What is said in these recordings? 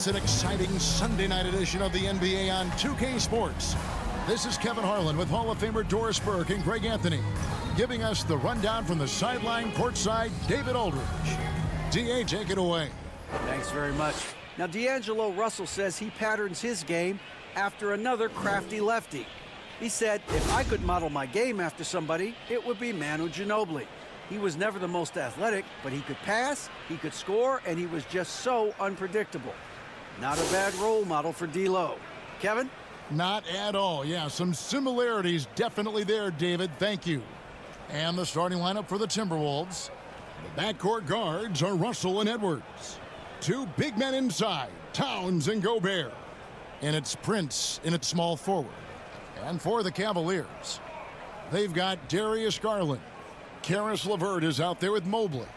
It's an exciting Sunday night edition of the NBA on 2K Sports. This is Kevin Harlan with Hall of Famer Doris Burke and Karl-Anthony, giving us the rundown from the sideline courtside, David Aldridge. DA, take it away. Thanks very much. Now, D'Angelo Russell says he patterns his game after another crafty lefty. He said, if I could model my game after somebody, it would be Manu Ginobili. He was never the most athletic, but he could pass, he could score, and he was just so unpredictable. Not a bad role model for D'Lo. Kevin? Not at all. Yeah, some similarities definitely there, David. Thank you. And the starting lineup for the Timberwolves. The backcourt guards are Russell and Edwards. Two big men inside, Towns and Gobert. And it's Prince in its small forward. And for the Cavaliers, they've got Darius Garland. Karis LeVert is out there with Mobley.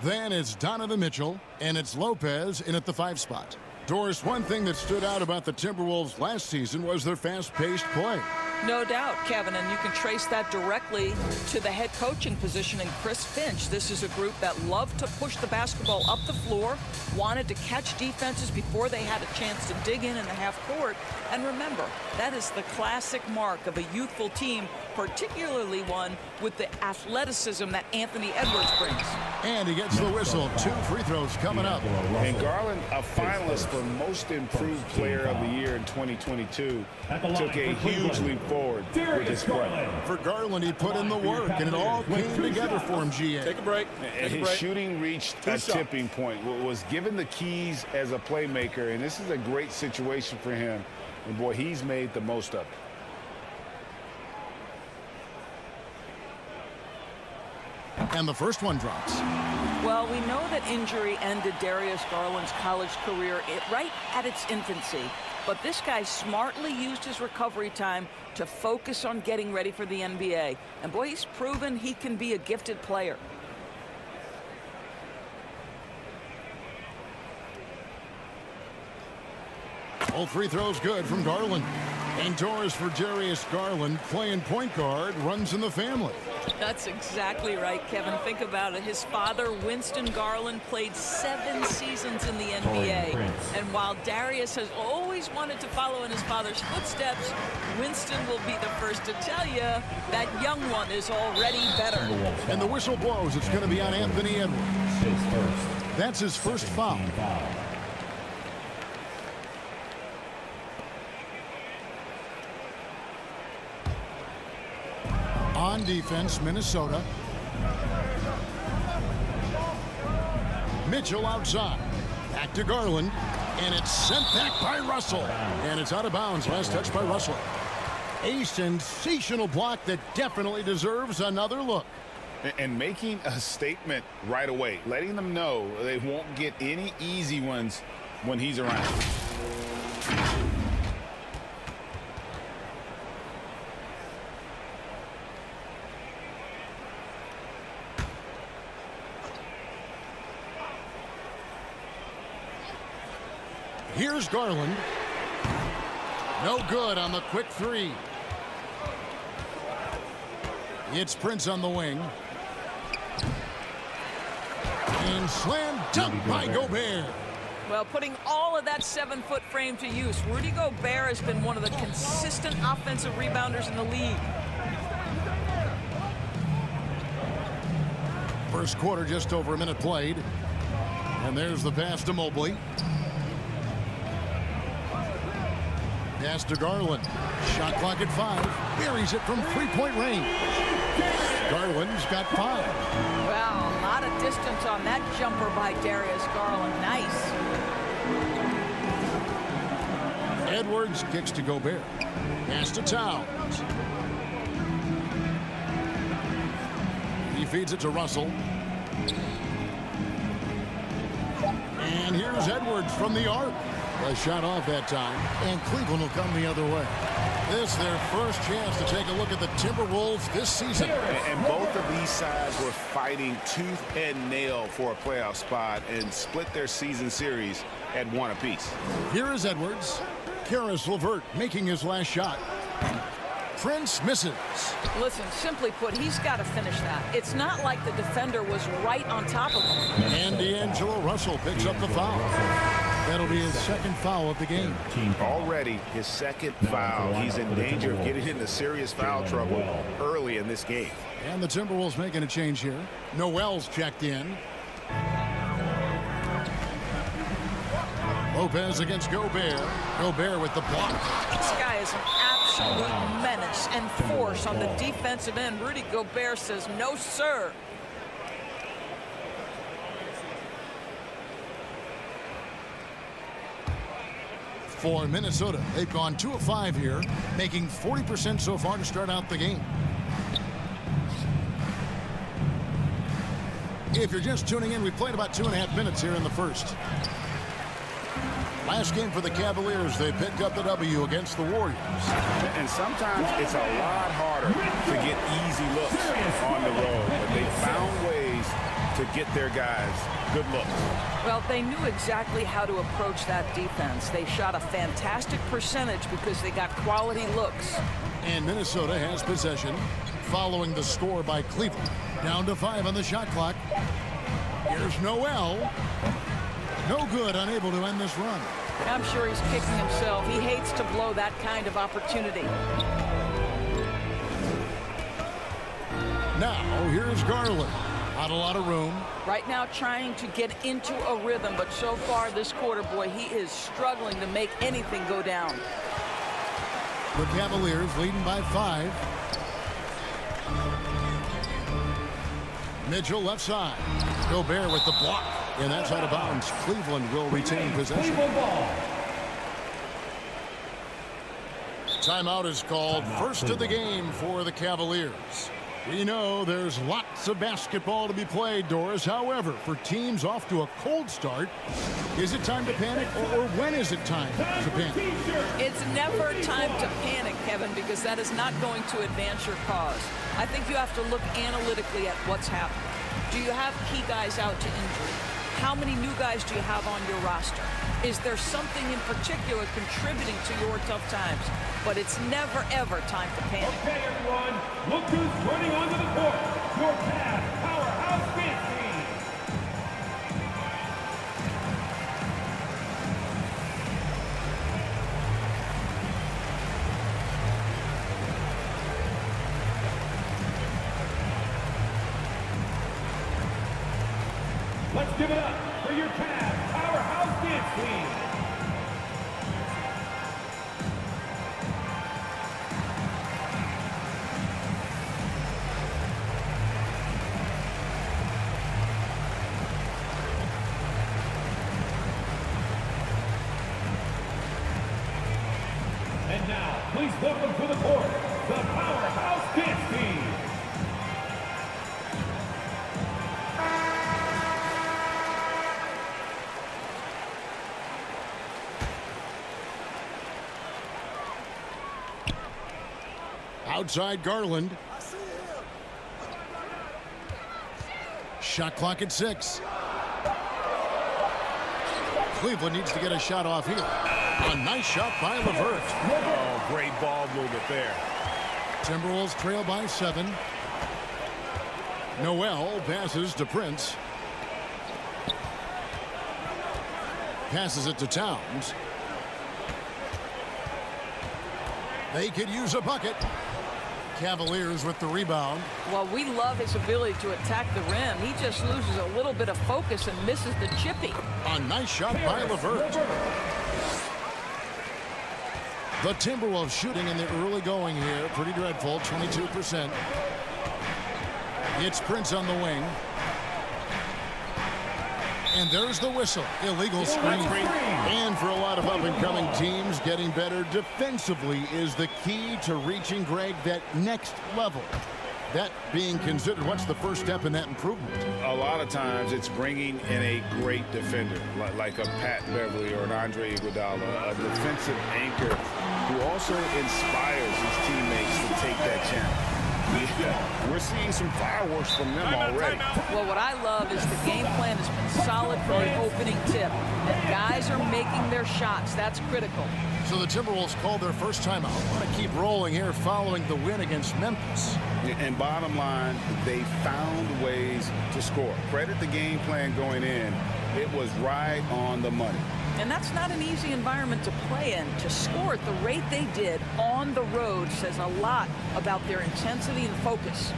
Then it's Donovan Mitchell, and it's Lopez in at the 5 spot. Doris, one thing that stood out about the Timberwolves last season was their fast-paced play. No doubt, Kevin, and you can trace that directly to the head coaching position in Chris Finch. This is a group that loved to push the basketball up the floor, wanted to catch defenses before they had a chance to dig in the half court. And remember, that is the classic mark of a youthful team, particularly one with the athleticism that Anthony Edwards brings. And he gets the whistle. 2 free throws coming up. And Garland, a finalist for Most Improved Player of the Year in 2022, took a huge leap forward with his play. For Garland, he put in the work, and it all came together for him, GA. Take a break. His shooting reached a tipping point, was given the keys as a playmaker, and this is a great situation for him. And, boy, he's made the most of it. And the first one drops. Well, we know that injury ended Darius Garland's college career right at its infancy. But this guy smartly used his recovery time to focus on getting ready for the NBA. And boy, he's proven he can be a gifted player. All free throws good from Garland. And Doris for Darius Garland, playing point guard, runs in the family. That's exactly right, Kevin. Think about it. His father, Winston Garland, played 7 seasons in the NBA. And while Darius has always wanted to follow in his father's footsteps, Winston will be the first to tell you that young one is already better. And the whistle blows. It's going to be on Anthony Edwards. That's his first foul. On defense, Minnesota. Mitchell outside. Back to Garland. And it's sent back by Russell. And it's out of bounds. Last touch by Russell. A sensational block that definitely deserves another look. And making a statement right away, letting them know they won't get any easy ones when he's around. Here's Garland. No good on the quick 3. It's Prince on the wing. And slam dunk by Gobert. Well, putting all of that 7-foot frame to use, Rudy Gobert has been one of the consistent offensive rebounders in the league. First quarter, just over a minute played. And there's the pass to Mobley. Pass to Garland. Shot clock at 5. Buries it from 3-point range. Garland's got 5. Well, a lot of distance on that jumper by Darius Garland. Nice. Edwards kicks to Gobert. Pass to Towns. He feeds it to Russell. And here's Edwards from the arc. A shot off that time, and Cleveland will come the other way. This is their first chance to take a look at the Timberwolves this season. And both of these sides were fighting tooth and nail for a playoff spot and split their season series at 1 apiece. Here is Edwards. Karis LeVert making his last shot. Prince misses. Listen, simply put, he's got to finish that. It's not like the defender was right on top of him. And D'Angelo Russell picks up the foul. That'll be his second foul of the game. Already his second foul. He's in danger of getting into serious foul trouble early in this game. And the Timberwolves making a change here. Noel's checked in. Lopez against Gobert. Gobert with the block. This guy is an absolute menace and force on the defensive end. Rudy Gobert says, no, sir. For Minnesota, they've gone 2 of 5 here, making 40% so far to start out the game. If you're just tuning in, we played about 2.5 minutes here in the first. Last game for the Cavaliers, they picked up the W against the Warriors. And sometimes it's a lot harder to get easy looks on the road, but they found ways to get their guys good looks. Well, they knew exactly how to approach that defense. They shot a fantastic percentage because they got quality looks. And Minnesota has possession following the score by Cleveland. Down to 5 on the shot clock. Here's Noel. No good, unable to end this run. I'm sure he's kicking himself. He hates to blow that kind of opportunity. Now, here's Garland. Not a lot of room. Right now trying to get into a rhythm, but so far this quarter, boy, he is struggling to make anything go down. The Cavaliers leading by 5. Mitchell left side. Gobert with the block. And that's out of bounds. Cleveland will retain possession. Timeout is called. First of the game for the Cavaliers. We know there's lots of basketball to be played, Doris. However, for teams off to a cold start, is it time to panic, or when is it time to panic? It's never time to panic, Kevin, because that is not going to advance your cause. I think you have to look analytically at what's happening. Do you have key guys out to injury? How many new guys do you have on your roster? Is there something in particular contributing to your tough times? But it's never, ever time to panic. Okay, everyone, look who's running onto the court. Your Cavs powerhouse dance team. Let's give it up for your Cavs powerhouse dance team. And now, please welcome to the court, the Powerhouse Dance Team. Outside Garland. Shot clock at 6. Cleveland needs to get a shot off here. A nice shot by LeVert. Oh, great ball movement there. Timberwolves trail by 7. Noel passes to Prince. Passes it to Towns. They could use a bucket. Cavaliers with the rebound. Well, we love his ability to attack the rim. He just loses a little bit of focus and misses the chippy. A nice shot by LeVert. The Timberwolves shooting in the early going here. Pretty dreadful, 22%. It's Prince on the wing. And there's the whistle. Illegal screen. And for a lot of up-and-coming teams, getting better defensively is the key to reaching, Greg, that next level. That being considered, what's the first step in that improvement? A lot of times it's bringing in a great defender, like a Pat Beverly or an Andre Iguodala, a defensive anchor who also inspires his teammates to take that challenge. Yeah, we're seeing some fireworks from them already. Well, what I love is the game plan has been solid from the opening tip. And guys are making their shots. That's critical. So the Timberwolves called their first timeout. Want to keep rolling here following the win against Memphis. And bottom line, they found ways to score. Credit the game plan going in. It was right on the money. And that's not an easy environment to play in. To score at the rate they did on the road says a lot about their intensity and focus.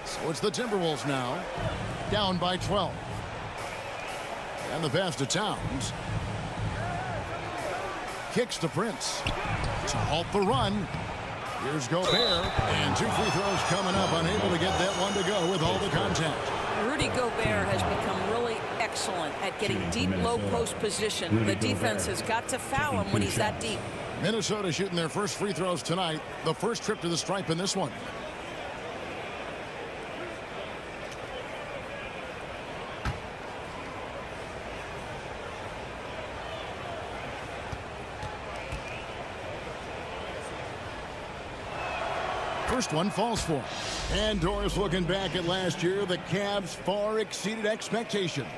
So it's the Timberwolves now, down by 12. And the pass to Towns. Kicks to Prince. To halt the run. Here's Gobert. And 2 free throws coming up. Unable to get that one to go with all the contact. Rudy Gobert has become really excellent at getting deep, low post position. The defense has got to foul him when he's that deep. Minnesota shooting their first free throws tonight. The first trip to the stripe in this one. First one falls for him. And Doris looking back at last year, the Cavs far exceeded expectations.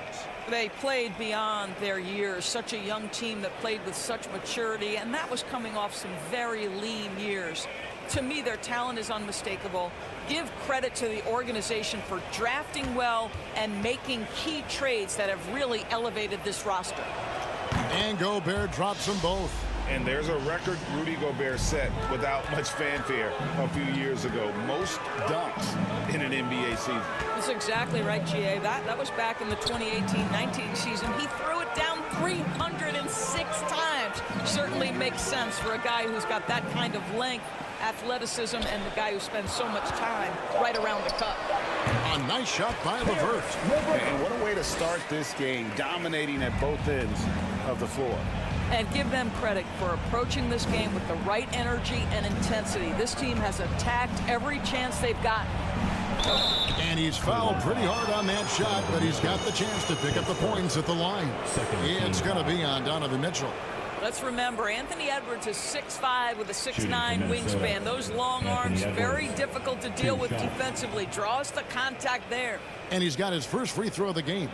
They played beyond their years. Such a young team that played with such maturity, and that was coming off some very lean years. To me, their talent is unmistakable. Give credit to the organization for drafting well and making key trades that have really elevated this roster. And Gobert drops them both. And there's a record Rudy Gobert set without much fanfare a few years ago. Most dunks in an NBA season. That's exactly right, GA. That was back in the 2018-19 season. He threw it down 306 times. Certainly makes sense for a guy who's got that kind of length, athleticism, and the guy who spends so much time right around the cup. A nice shot by LeVert. And what a way to start this game, dominating at both ends of the floor. And give them credit for approaching this game with the right energy and intensity. This team has attacked every chance they've got. And he's fouled pretty hard on that shot, but he's got the chance to pick up the points at the line. It's going to be on Donovan Mitchell. Let's remember, Anthony Edwards is 6'5" with a 6'9" wingspan. Those long arms, very difficult to deal with defensively. Draws the contact there. And he's got his first free throw of the game.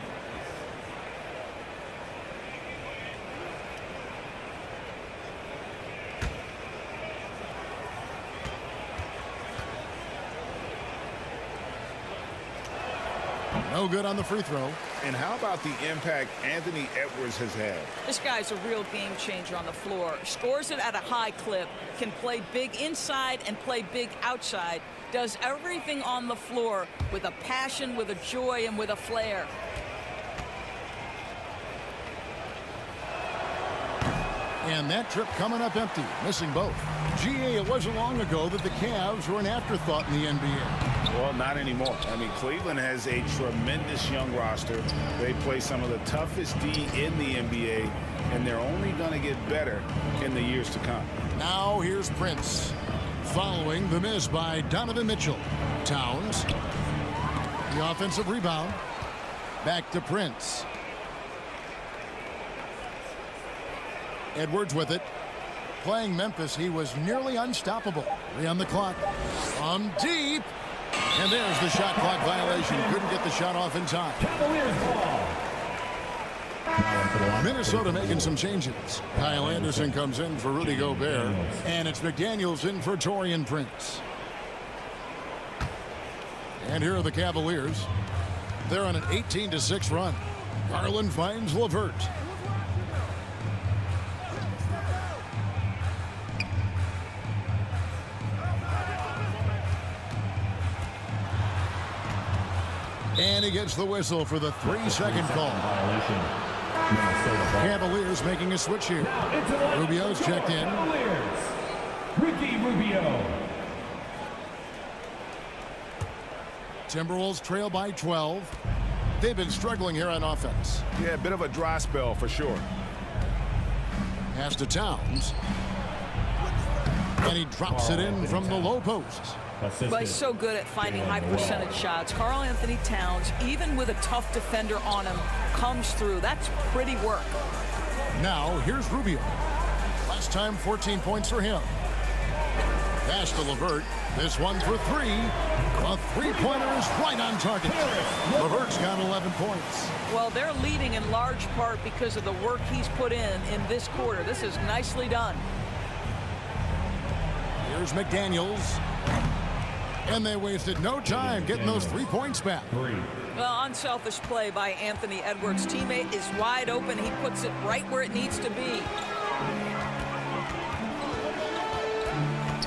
No good on the free throw. And how about the impact Anthony Edwards has had? This guy's a real game changer on the floor. Scores it at a high clip. Can play big inside and play big outside. Does everything on the floor with a passion, with a joy, and with a flair. And that trip coming up empty, missing both. GA, it wasn't long ago that the Cavs were an afterthought in the NBA. Well, not anymore. I mean, Cleveland has a tremendous young roster. They play some of the toughest D in the NBA, and they're only going to get better in the years to come. Now here's Prince. Following the miss by Donovan Mitchell. Towns. The offensive rebound. Back to Prince. Edwards with it. Playing Memphis, he was nearly unstoppable. 3 on the clock. From deep. And there's the shot clock violation. Couldn't get the shot off in time. Cavaliers ball. Minnesota making some changes. Kyle Anderson comes in for Rudy Gobert. And it's McDaniels in for Taurean Prince. And here are the Cavaliers. They're on an 18-6 run. Garland finds LeVert. And he gets the whistle for the 3-second call. Violation. Minnesota. Cavaliers making a switch here. Rubio's checked in. Cavaliers. Ricky Rubio. Timberwolves trail by 12. They've been struggling here on offense. Yeah, a bit of a dry spell for sure. Pass to Towns. And he drops it in from the low post. Assisted. But he's so good at finding high percentage shots. Karl-Anthony Towns, even with a tough defender on him, comes through. That's pretty work. Now, here's Rubio. Last time, 14 points for him. Pass to LeVert. This one for 3. A three-pointer is right on target. LeVert's got 11 points. Well, they're leading in large part because of the work he's put in this quarter. This is nicely done. Here's McDaniels. And they wasted no time getting those 3 points back. Well, unselfish play by Anthony Edwards. Teammate is wide open. He puts it right where it needs to be.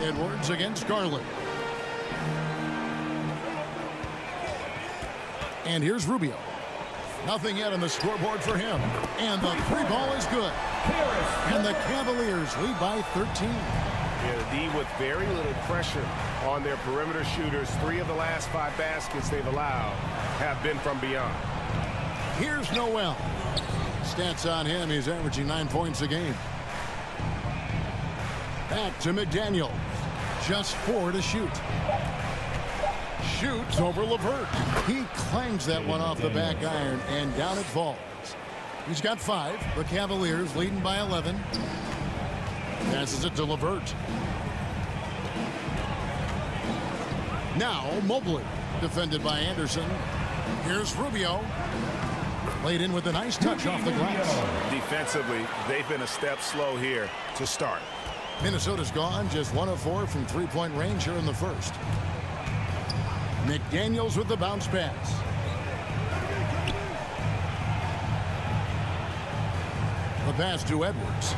Edwards against Garland. And here's Rubio. Nothing yet on the scoreboard for him. And the 3 ball is good. And the Cavaliers lead by 13. Yeah, the D with very little pressure on their perimeter shooters. 3 of the last 5 baskets they've allowed have been from beyond. Here's Noel. Stats on him, he's averaging 9 points a game. Back to McDaniel. Just 4 to shoot. Shoots over LeVert. He clangs that one off the back iron, and down it falls. He's got 5. The Cavaliers leading by 11. Passes it to LeVert. Now Mobley, defended by Anderson. Here's Rubio. Played in with a nice touch off the glass. Defensively, they've been a step slow here to start. Minnesota's gone just 1 of 4 from three-point range here in the first. McDaniels with the bounce pass. The pass to Edwards.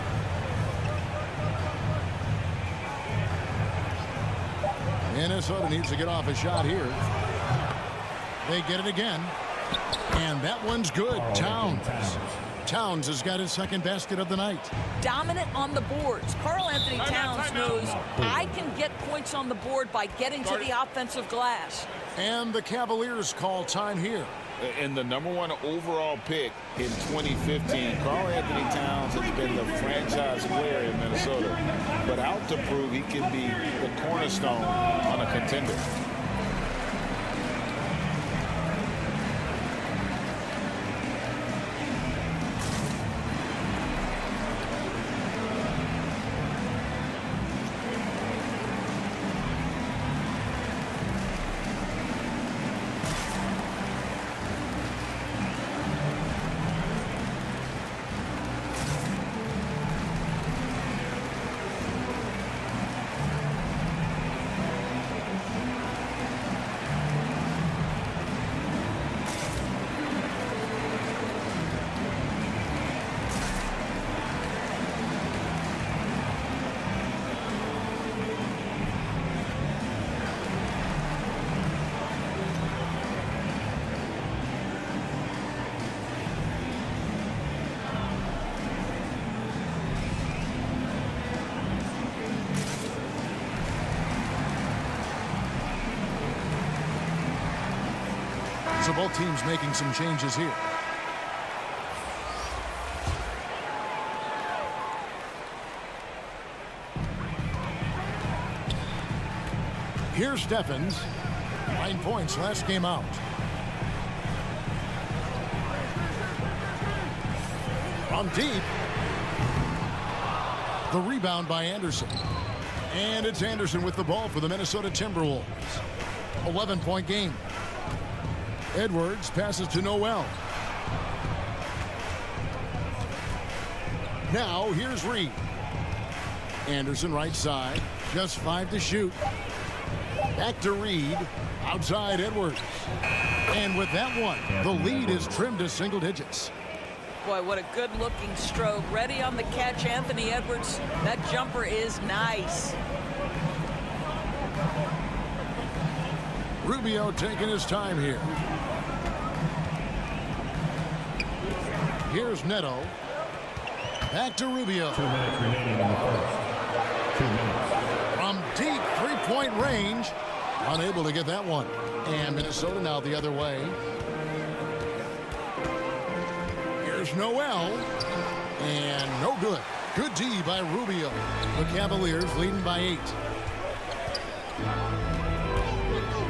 Minnesota needs to get off a shot here. They get it again. And that one's good. Towns has got his second basket of the night. Dominant on the boards. Karl-Anthony Towns knows I can get points on the board by getting to the offensive glass. And the Cavaliers call time here. And the #1 overall pick in 2015, Karl-Anthony Towns has been the franchise player in Minnesota, but out to prove he can be the cornerstone on a contender. So both teams making some changes here. Here's Stephens. 9 points last game out. From deep. The rebound by Anderson. And it's Anderson with the ball for the Minnesota Timberwolves. 11-point game. Edwards passes to Noel. Now here's Reed. Anderson right side. Just 5 to shoot. Back to Reed. Outside Edwards. And with that one, the lead is trimmed to single digits. Boy, what a good-looking stroke. Ready on the catch, Anthony Edwards. That jumper is nice. Rubio taking his time here. Here's Neto. Back to Rubio. 2 minutes remaining in the first. 2 minutes. From deep three-point range. Unable to get that one. And Minnesota now the other way. Here's Noel. And no good. Good D by Rubio. The Cavaliers leading by 8.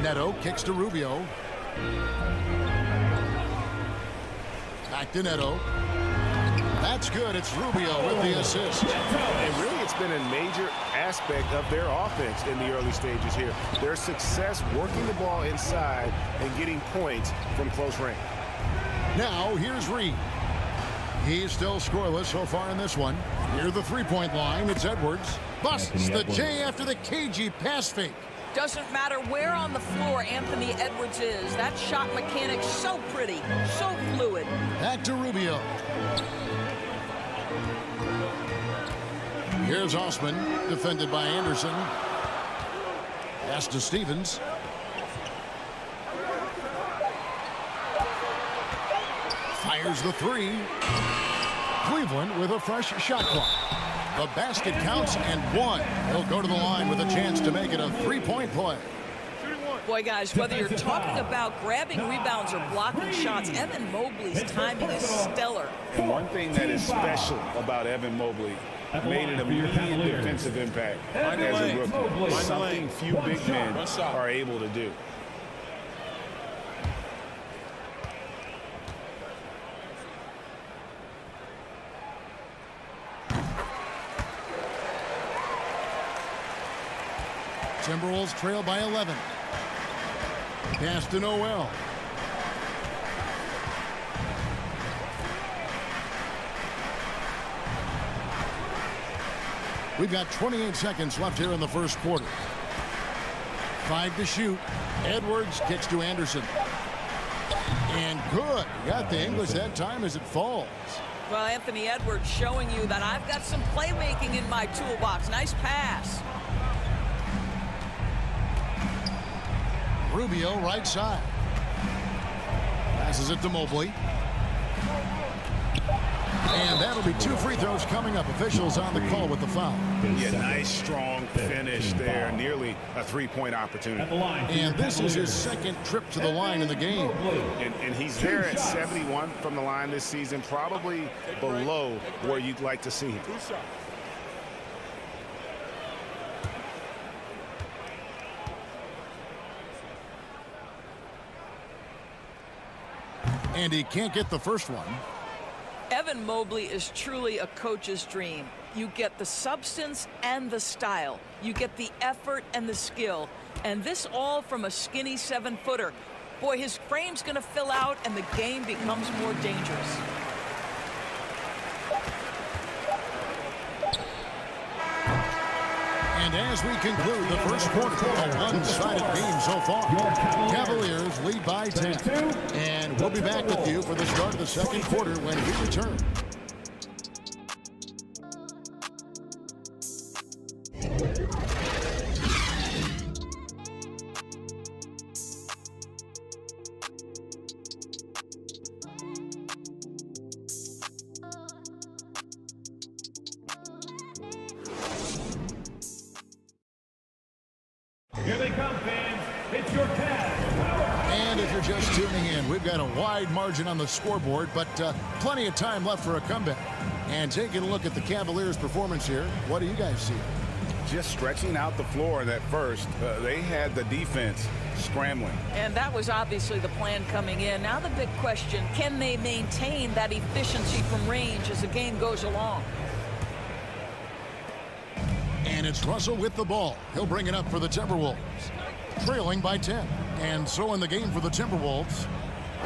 Neto kicks to Rubio. Back to Neto. That's good. It's Rubio with the assist. And really, it's been a major aspect of their offense in the early stages here. Their success working the ball inside and getting points from close range. Now, here's Reed. He's still scoreless so far in this one. Near the three-point line, it's Edwards. Busts the J after the cagey pass fake. Doesn't matter where on the floor Anthony Edwards is. That shot mechanic's so pretty, so fluid. Back to Rubio. Here's Osman, defended by Anderson. Pass to Stevens. Fires the three. Cleveland with a fresh shot clock. The basket counts and one. He'll go to the line with a chance to make it a three-point play. Boy, guys, whether you're talking about grabbing rebounds or blocking shots, Evan Mobley's timing is stellar. And one thing that is special about Evan Mobley, made an immediate defensive impact as a rookie. Something few big men are able to do. Timberwolves trail by 11. Pass to Noel. We've got 28 seconds left here in the first quarter. 5 to shoot. Edwards kicks to Anderson. And good. Got the English that time as it falls. Well, Anthony Edwards showing you that I've got some playmaking in my toolbox. Nice pass. Rubio right side. Passes it to Mobley. And that'll be 2 free throws coming up. Officials on the call with the foul. Yeah, nice strong finish there. Nearly a three-point opportunity. And this is his second trip to the line in the game. And he's there at 71 from the line this season, probably below where you'd like to see him. And he can't get the first one. Evan Mobley is truly a coach's dream. You get the substance and the style. You get the effort and the skill. And this all from a skinny 7-footer. Boy, his frame's going to fill out and the game becomes more dangerous. And as we conclude the first quarter, a one-sided game so far. Cavaliers lead by 10. And we'll be back with you for the start of the second quarter when we return. Here they come, fans. It's your Cavs. And if you're just tuning in, we've got a wide margin on the scoreboard, but plenty of time left for a comeback. And taking a look at the Cavaliers' performance here, what do you guys see? Just stretching out the floor at first. They had the defense scrambling. And that was obviously the plan coming in. Now the big question, can they maintain that efficiency from range as the game goes along? And it's Russell with the ball. He'll bring it up for the Timberwolves. Trailing by 10. And so in the game for the Timberwolves,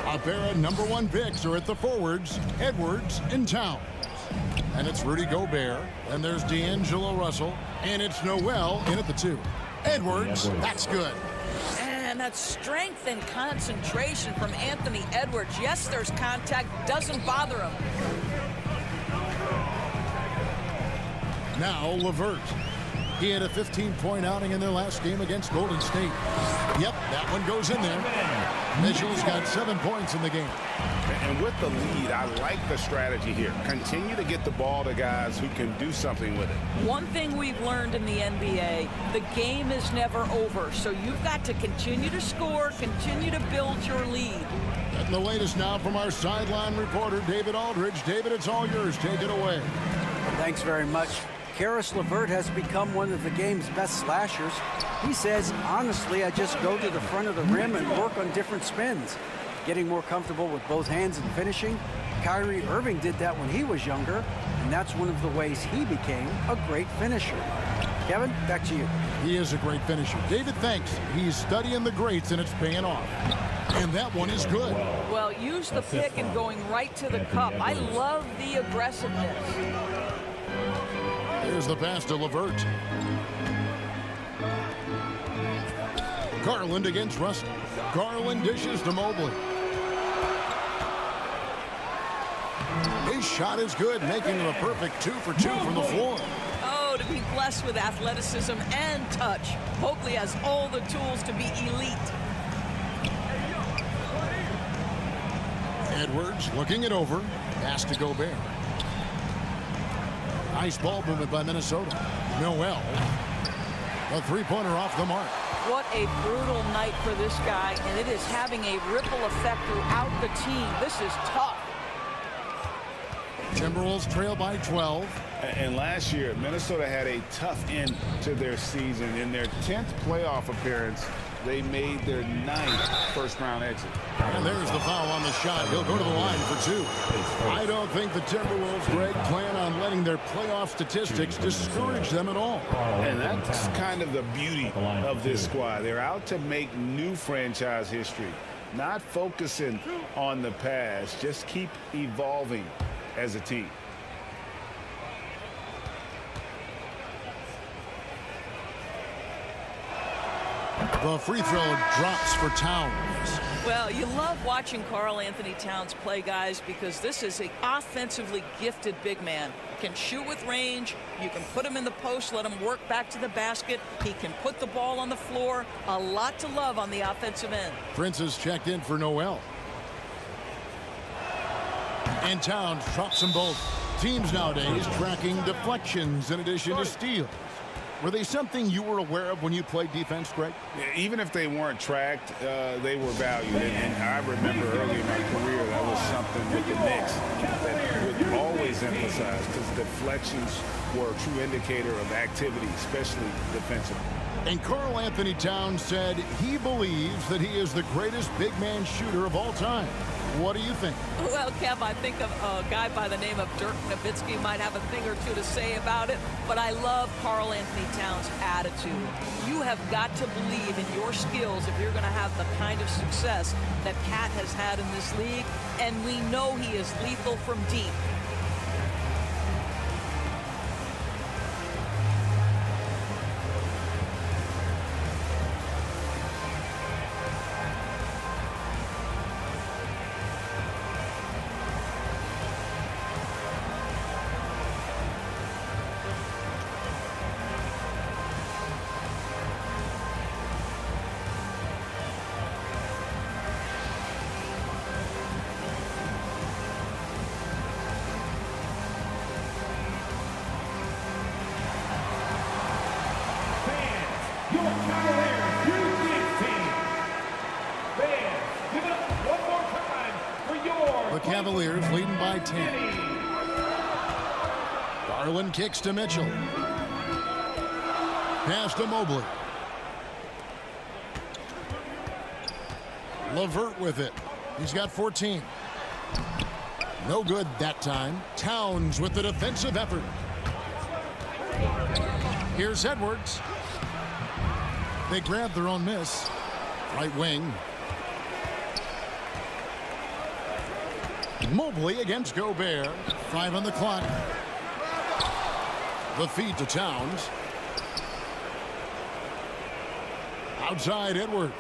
a pair of #1 picks are at the forwards, Edwards and Towns. And it's Rudy Gobert. And there's D'Angelo Russell. And it's Noel in at the 2. Edwards, that's good. And that strength and concentration from Anthony Edwards. Yes, there's contact, doesn't bother him. Now LeVert. He had a 15-point outing in their last game against Golden State. Yep, that one goes in there. Mitchell's got 7 points in the game. And with the lead, I like the strategy here. Continue to get the ball to guys who can do something with it. One thing we've learned in the NBA, the game is never over. So you've got to continue to score, continue to build your lead. And the latest now from our sideline reporter, David Aldridge. David, it's all yours. Take it away. Thanks very much. Karis LeVert has become one of the game's best slashers. He says, honestly, I just go to the front of the rim and work on different spins. Getting more comfortable with both hands and finishing. Kyrie Irving did that when he was younger, and that's one of the ways he became a great finisher. Kevin, back to you. He is a great finisher. David, thanks. He's studying the greats, and it's paying off. And that one is good. Well, use the pick and going right to the cup. I love the aggressiveness. Here's the pass to LeVert. Garland against Russell. Garland dishes to Mobley. His shot is good, making him a perfect 2 for 2 from the floor. Oh, to be blessed with athleticism and touch. Mobley has all the tools to be elite. Edwards looking it over. Pass to Gobert. Nice ball movement by Minnesota. Noel. A three-pointer off the mark. What a brutal night for this guy, and it is having a ripple effect throughout the team. This is tough. Timberwolves trail by 12. And last year, Minnesota had a tough end to their season. In their 10th playoff appearance, they made their 9th first-round exit. And there's the foul on the shot. He'll go to the line for 2. I don't think the Timberwolves, Greg, plan on letting their playoff statistics discourage them at all. And that's kind of the beauty of this squad. They're out to make new franchise history, not focusing on the past. Just keep evolving as a team. The free throw drops for Towns. Well, you love watching Karl-Anthony Towns play, guys, because this is an offensively gifted big man. Can shoot with range. You can put him in the post, let him work back to the basket. He can put the ball on the floor. A lot to love on the offensive end. Prince is checked in for Noel. And Towns drops them both. Teams nowadays tracking deflections in addition to steals. Were they something you were aware of when you played defense, Greg? Even if they weren't tracked, they were valued. And I remember early in my career, that was something with the Knicks that would always emphasize, because deflections were a true indicator of activity, especially defensively. And Karl-Anthony Towns said he believes that he is the greatest big man shooter of all time. What do you think? Well, Kev, I think of a guy by the name of Dirk Nowitzki might have a thing or two to say about it, but I love Karl-Anthony Towns' attitude. You have got to believe in your skills if you're going to have the kind of success that Cat has had in this league, and we know he is lethal from deep. Your Cavaliers U16 team. Fans, give it up one more time for your... The Cavaliers leading by 10. Garland kicks to Mitchell. Pass to Mobley. LeVert with it. He's got 14. No good that time. Towns with the defensive effort. Here's Edwards. They grab their own miss. Right wing. Mobley against Gobert. 5 on the clock. The feed to Towns. Outside Edwards.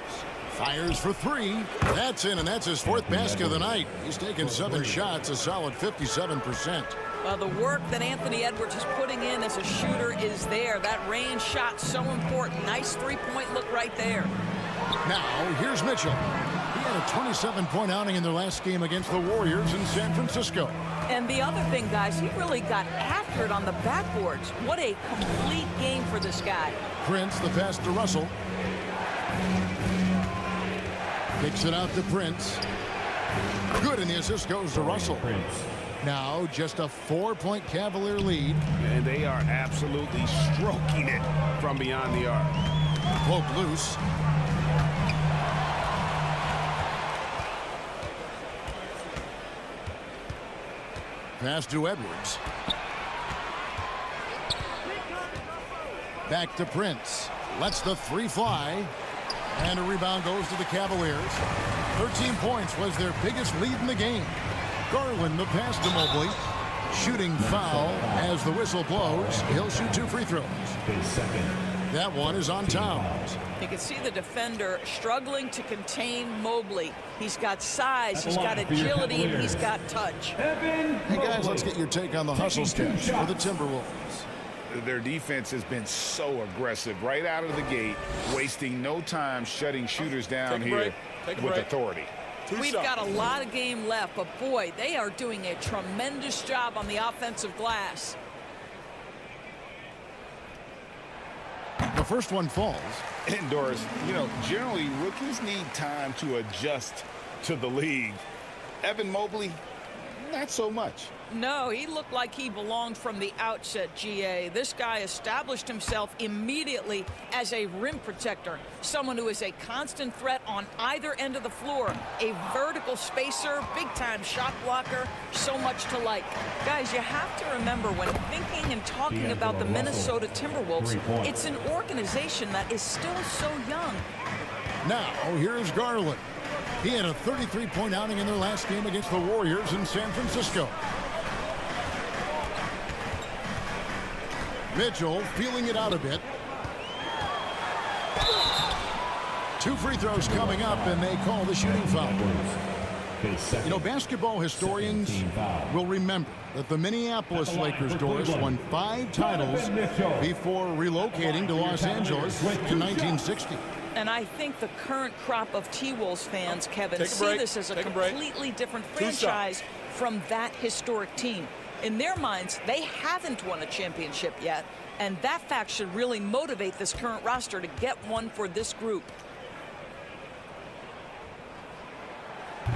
Fires for 3. That's in, and that's his 4th basket of the night. He's taken 7 shots, a solid 57%. Well, the work that Anthony Edwards is putting in as a shooter is there. That range shot so important. Nice three-point look right there. Now, here's Mitchell. He had a 27-point outing in their last game against the Warriors in San Francisco. And the other thing, guys, he really got after it on the backboards. What a complete game for this guy. Prince, the pass to Russell. Kicks it out to Prince. Good, and the assist goes to Russell. Now just a 4-point Cavalier lead. And they are absolutely stroking it from beyond the arc. Poke loose. Pass to Edwards. Back to Prince. Lets the three fly. And a rebound goes to the Cavaliers. 13 points was their biggest lead in the game. Garland the pass to Mobley. Shooting foul as the whistle blows. He'll shoot 2 free throws. That one is on Towns. You can see the defender struggling to contain Mobley. He's got size, he's got agility, and he's got touch. Hey guys, let's get your take on the hustle sketch for the Timberwolves. Their defense has been so aggressive right out of the gate, wasting no time shutting shooters down here with authority. We've got a lot of game left, but boy, they are doing a tremendous job on the offensive glass. The first one falls. And Doris, you know, generally rookies need time to adjust to the league. Evan Mobley, not so much. No, he looked like he belonged from the outset, GA. This guy established himself immediately as a rim protector, someone who is a constant threat on either end of the floor, a vertical spacer, big-time shot blocker, so much to like. Guys, you have to remember when thinking and talking about the Minnesota Timberwolves, it's an organization that is still so young. Now, here's Garland. He had a 33-point outing in their last game against the Warriors in San Francisco. Mitchell feeling it out a bit. 2 free throws coming up, and they call the shooting foul. You know, basketball historians will remember that the Minneapolis Lakers, Doris, won 5 titles before relocating to Los Angeles in 1960. And I think the current crop of T-Wolves fans, Kevin, see this as a completely different franchise from that historic team. In their minds, they haven't won a championship yet, and that fact should really motivate this current roster to get one for this group.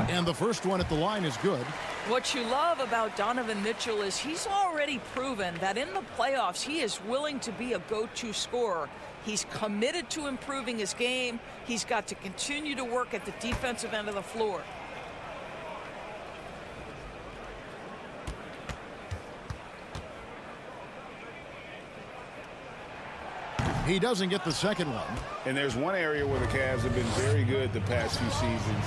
And the first one at the line is good. What you love about Donovan Mitchell is he's already proven that in the playoffs he is willing to be a go-to scorer. He's committed to improving his game. He's got to continue to work at the defensive end of the floor. He doesn't get the second one. And there's one area where the Cavs have been very good the past few seasons.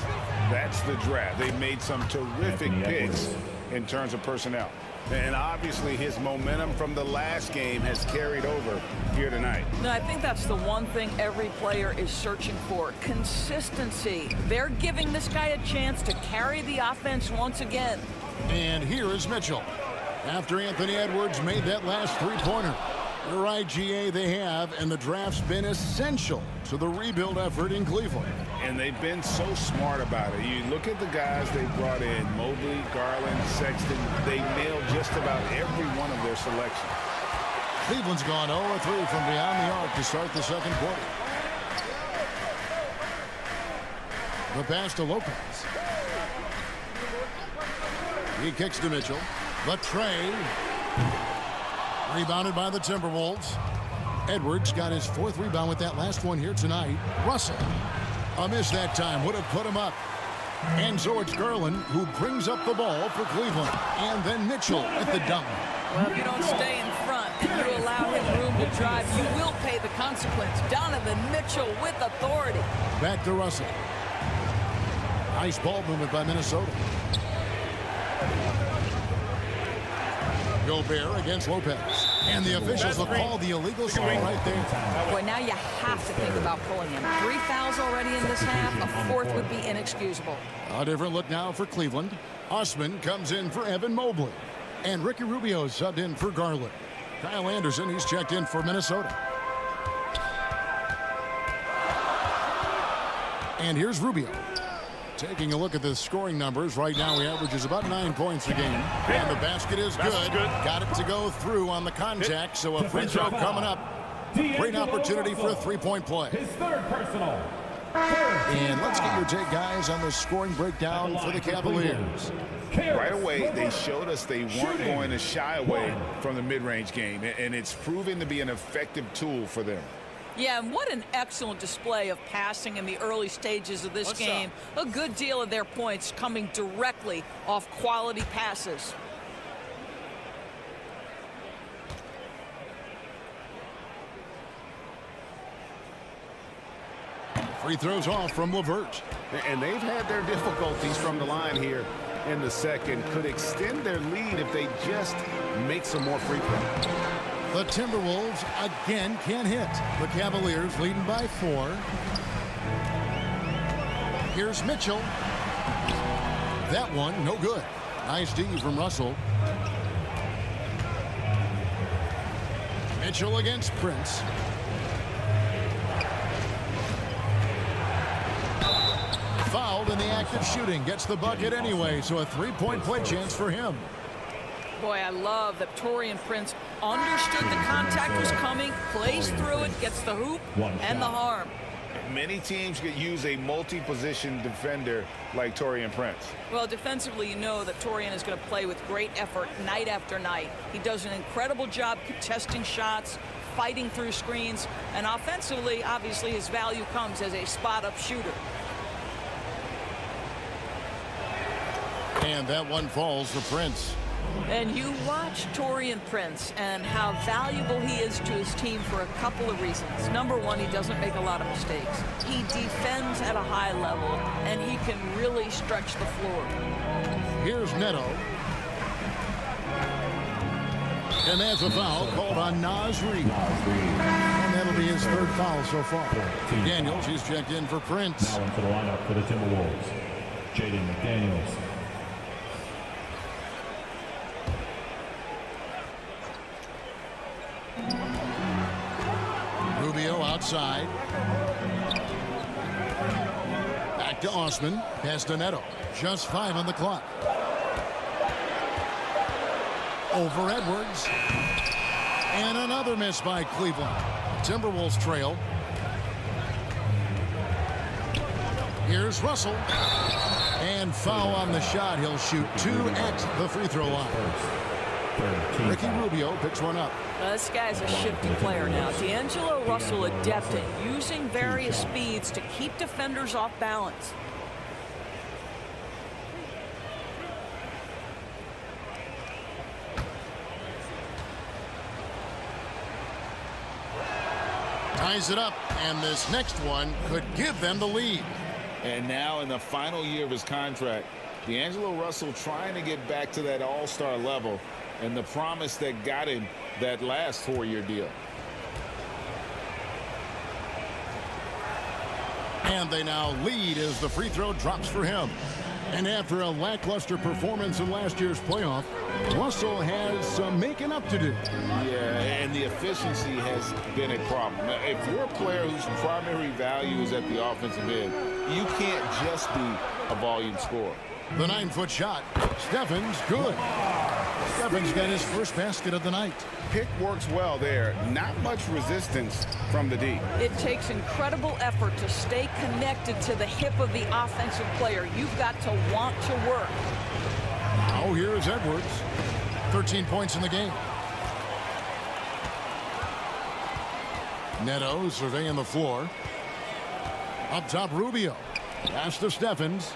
That's the draft. They've made some terrific picks in terms of personnel. And obviously his momentum from the last game has carried over here tonight. No, I think that's the one thing every player is searching for. Consistency. They're giving this guy a chance to carry the offense once again. And here is Mitchell. After Anthony Edwards made that last 3-pointer. You're right, GA, they have, and the draft's been essential to the rebuild effort in Cleveland. And they've been so smart about it. You look at the guys they brought in, Mobley, Garland, Sexton. They nailed just about every one of their selections. Cleveland's gone 0-3 from beyond the arc to start the second quarter. The pass to Lopez. He kicks to Mitchell. The tray. Rebounded by the Timberwolves. Edwards got his 4th rebound with that last one here tonight. Russell, a miss that time, would have put him up. And so it's Garland who brings up the ball for Cleveland. And then Mitchell at the dunk. Well, if you don't stay in front and you allow him room to drive, you will pay the consequence. Donovan Mitchell with authority. Back to Russell. Nice ball movement by Minnesota. Gobert against Lopez. And the officials will call the illegal foul right there. Boy, now you have to think about pulling him. 3 fouls already in this half. A 4th would be inexcusable. A different look now for Cleveland. Osman comes in for Evan Mobley. And Ricky Rubio subbed in for Garland. Kyle Anderson, he's checked in for Minnesota. And here's Rubio. Taking a look at the scoring numbers, right now he averages about 9 points a game. And the basket is good. Got it to go through on the contact, so a free throw coming up. Great opportunity for a three-point play. His third personal. And let's get your take, guys, on the scoring breakdown for the Cavaliers. Right away, they showed us they weren't going to shy away from the mid-range game, and it's proven to be an effective tool for them. Yeah, and what an excellent display of passing in the early stages of this game. A good deal of their points coming directly off quality passes. Free throws off from LeVert. And they've had their difficulties from the line here in the second. Could extend their lead if they just make some more free throws. The Timberwolves again can't hit. The Cavaliers leading by 4. Here's Mitchell. That one, no good. Nice D from Russell. Mitchell against Prince. Fouled in the act of shooting. Gets the bucket anyway, so a three-point play chance for him. Boy, I love that Taurean Prince understood the contact was coming, plays through it, gets the hoop and the harm. Many teams could use a multi-position defender like Taurean Prince. Well, defensively, you know that Taurean is going to play with great effort night after night. He does an incredible job contesting shots, fighting through screens, and offensively, obviously, his value comes as a spot-up shooter. And that one falls for Prince. And you watch Taurean Prince and how valuable he is to his team for a couple of reasons. Number one, he doesn't make a lot of mistakes. He defends at a high level, and he can really stretch the floor. Here's Neto. And there's a foul called on Naz Reid. And that'll be his third foul so far. Daniels, he's checked in for Prince. Now into the lineup for the Timberwolves, Jaden McDaniels. Rubio outside. Back to Osman. Pass to Neto. Just 5 on the clock. Over Edwards. And another miss by Cleveland. Timberwolves trail. Here's Russell. And foul on the shot. He'll shoot 2 at the free throw line. Ricky Rubio picks one up. This guy's a shifty player now. D'Angelo Russell adept at using various speeds to keep defenders off balance. Ties it up, and this next one could give them the lead. And now in the final year of his contract, D'Angelo Russell trying to get back to that all-star level and the promise that got him that last 4-year deal. And they now lead as the free throw drops for him. And after a lackluster performance in last year's playoff, Russell has some making up to do. Yeah, and the efficiency has been a problem. Now, if you're a player whose primary value is at the offensive end, you can't just be a volume scorer. The 9-foot shot. Stephens, good. Stephens got his first basket of the night. Pick works well there. Not much resistance from the D. It takes incredible effort to stay connected to the hip of the offensive player. You've got to want to work. Oh, here's Edwards. 13 points in the game. Neto surveying the floor. Up top, Rubio. Pass to Stephens.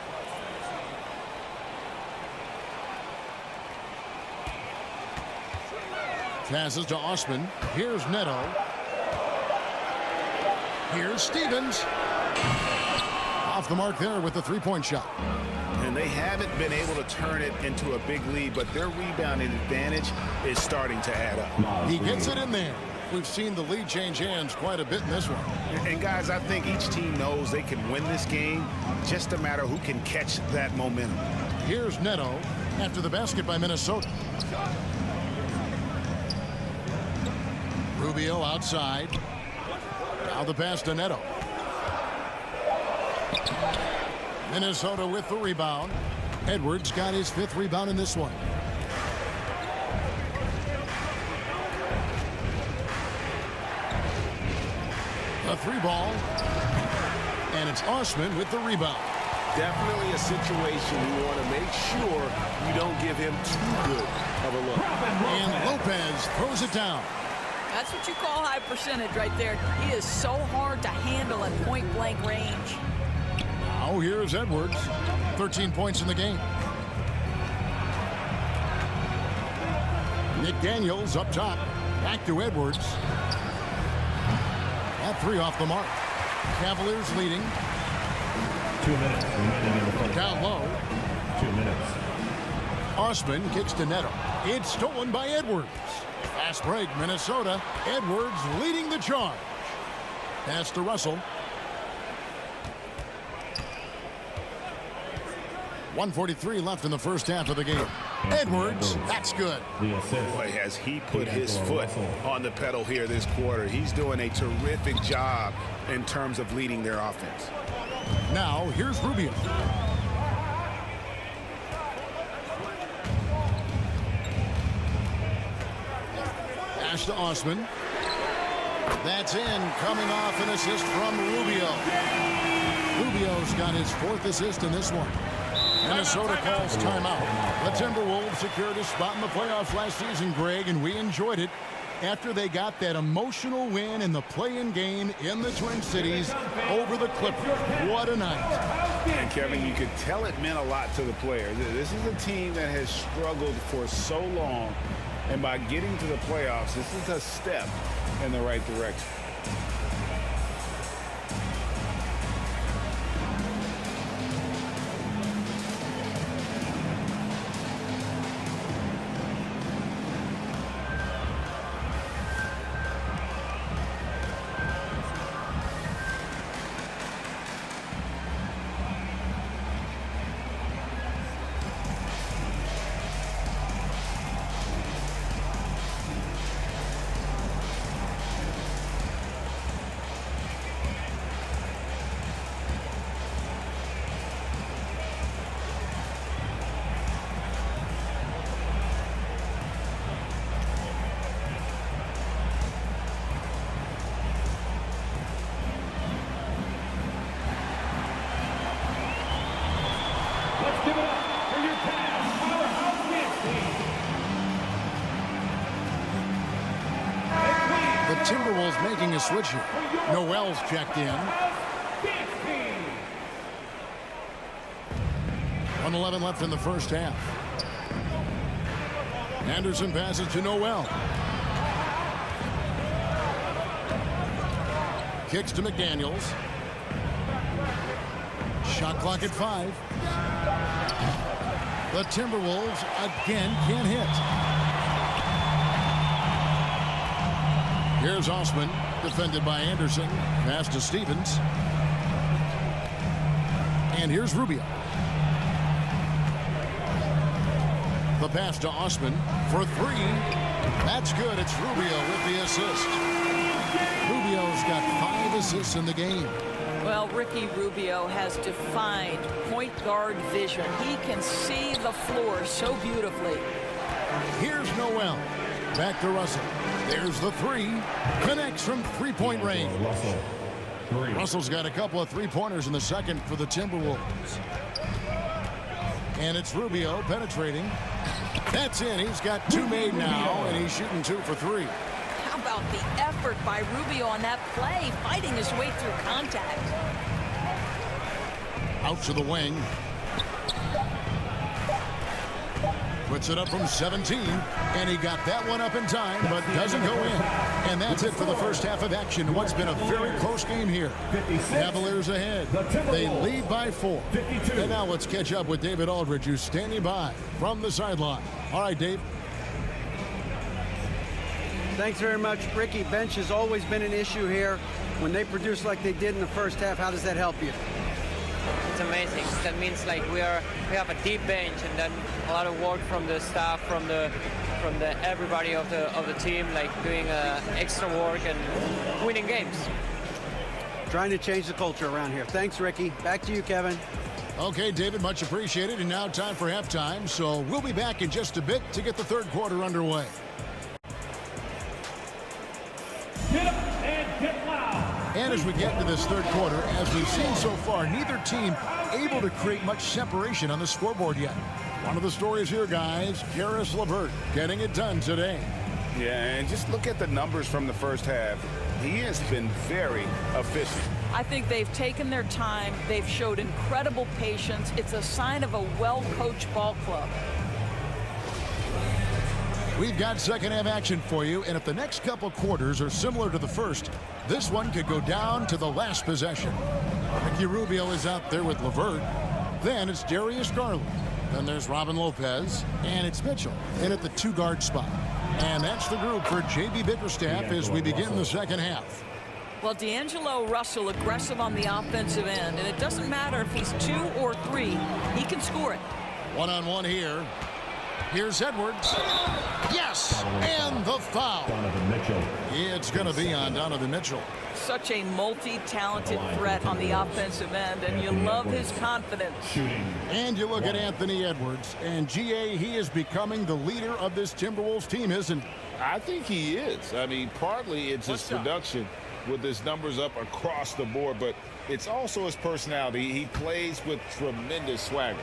Passes to Osman. Here's Neto. Here's Stevens. Off the mark there with the three-point shot. And they haven't been able to turn it into a big lead, but their rebounding advantage is starting to add up. He gets it in there. We've seen the lead change hands quite a bit in this one. And guys, I think each team knows they can win this game. Just a matter who can catch that momentum. Here's Neto after the basket by Minnesota. Rubio outside. Now the pass to Neto. Minnesota with the rebound. Edwards got his 5th rebound in this one. A 3-ball. And it's Osman with the rebound. Definitely a situation you want to make sure you don't give him too good of a look. And Lopez throws it down. That's what you call high percentage right there. He is so hard to handle at point-blank range. Now here's Edwards. 13 points in the game. McDaniels up top. Back to Edwards. That 3 off the mark. Cavaliers leading. 2 minutes remaining in the play. Down low. 2 minutes. Osman kicks to Neto. It's stolen by Edwards. Fast break, Minnesota. Edwards leading the charge. Pass to Russell. 1:43 left in the first half of the game. Edwards, that's good. The assist. Boy, has he put his foot on the pedal here this quarter. He's doing a terrific job in terms of leading their offense. Now, here's Rubio. Pass to Osman. That's in, coming off an assist from Rubio. Rubio's got his 4th assist in this one. Minnesota calls timeout. The Timberwolves secured a spot in the playoffs last season, Greg, and we enjoyed it after they got that emotional win in the play-in game in the Twin Cities over the Clippers. What a night. And Kevin, you could tell it meant a lot to the players. This is a team that has struggled for so long, and by getting to the playoffs, this is a step in the right direction. Let's give it up for your Cavs powerhouse dance team. The Timberwolves making a switch here. Noel's checked in. Dance team. 1:11 left in the first half. Anderson passes to Noel. Kicks to McDaniels. Shot clock at 5. The Timberwolves again can't hit. Here's Osman, defended by Anderson. Pass to Stevens. And here's Rubio. The pass to Osman for 3. That's good. It's Rubio with the assist. Rubio's got 5 assists in the game. Well, Ricky Rubio has defined point guard vision. He can see the floor so beautifully. Here's Noel. Back to Russell. There's the 3. Connects from 3-point range. Russell's got a couple of 3-pointers in the second for the Timberwolves. And it's Rubio penetrating. That's in. He's got 2 made now, and he's shooting 2 for 3. How about the effort by Rubio on that play, fighting his way through contact. Out to the wing. Puts it up from 17, and he got that one up in time, but doesn't go in. And that's it for the first half of action. What's been a very close game here. Cavaliers ahead. They lead by 4. And now let's catch up with David Aldridge, who's standing by from the sideline. All right, Dave. Thanks very much, Ricky. Bench has always been an issue here. When they produce like they did in the first half, how does that help you? It's amazing. That means like we have a deep bench, and then a lot of work from the staff, from the everybody of the team, like doing extra work and winning games. Trying to change the culture around here. Thanks, Ricky. Back to you, Kevin. Okay, David, much appreciated. And now time for halftime. So we'll be back in just a bit to get the third quarter underway. Get up and get loud. And as we get into this third quarter, as we've seen so far, neither team able to create much separation on the scoreboard yet. One of the stories here, guys, Caris LeVert getting it done today. Yeah, and just look at the numbers from the first half. He has been very efficient. I think they've taken their time. They've showed incredible patience. It's a sign of a well-coached ball club. We've got second half action for you, and if the next couple quarters are similar to the first, this one could go down to the last possession. Ricky Rubio is out there with LeVert. Then it's Darius Garland. Then there's Robin Lopez, and it's Mitchell in at the two-guard spot. And that's the group for J.B. Bickerstaff as we begin the second half. Well, D'Angelo Russell aggressive on the offensive end, and it doesn't matter if he's 2 or 3, he can score it. One-on-one here. Here's Edwards. Yes, and the foul. Donovan Mitchell. It's going to be on Donovan Mitchell. Such a multi-talented threat on the offensive end, and you love his confidence. Shooting. And you look at Anthony Edwards, and G.A., he is becoming the leader of this Timberwolves team, isn't he? I think he is. I mean, partly it's his production with his numbers up across the board, but it's also his personality. He plays with tremendous swagger.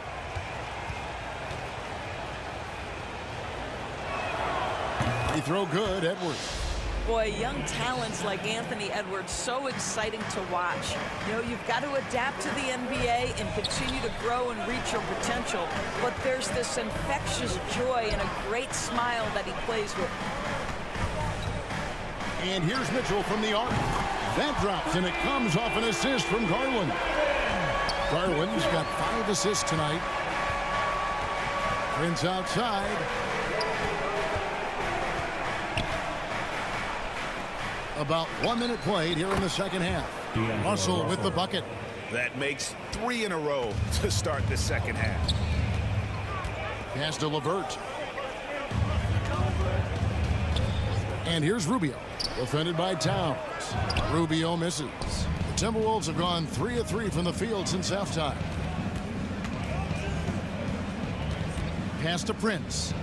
He throw good, Edwards. Boy, young talents like Anthony Edwards, so exciting to watch. You know, you've got to adapt to the NBA and continue to grow and reach your potential, but there's this infectious joy and a great smile that he plays with. And here's Mitchell from the arc. That drops, and it comes off an assist from Garland. Garland's got 5 assists tonight. Prince outside. About 1 minute played here in the second half. Russell with the bucket. That makes 3 in a row to start the second half. Pass to LeVert. And here's Rubio. Defended by Towns. Rubio misses. The Timberwolves have gone 3 of 3 from the field since halftime. Pass to Prince.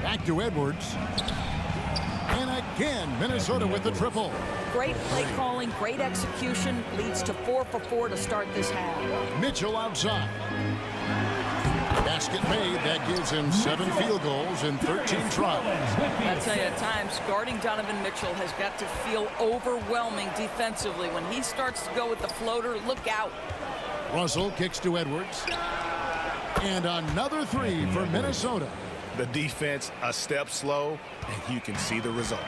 Back to Edwards. And again, Minnesota with the triple. Great play calling, great execution, leads to 4 for 4 to start this half. Mitchell outside. Basket made. That gives him 7 field goals in 13 tries. I tell you, at times, guarding Donovan Mitchell has got to feel overwhelming defensively. When he starts to go with the floater, look out. Russell kicks to Edwards. And another 3 for Minnesota. The defense a step slow, and you can see the result.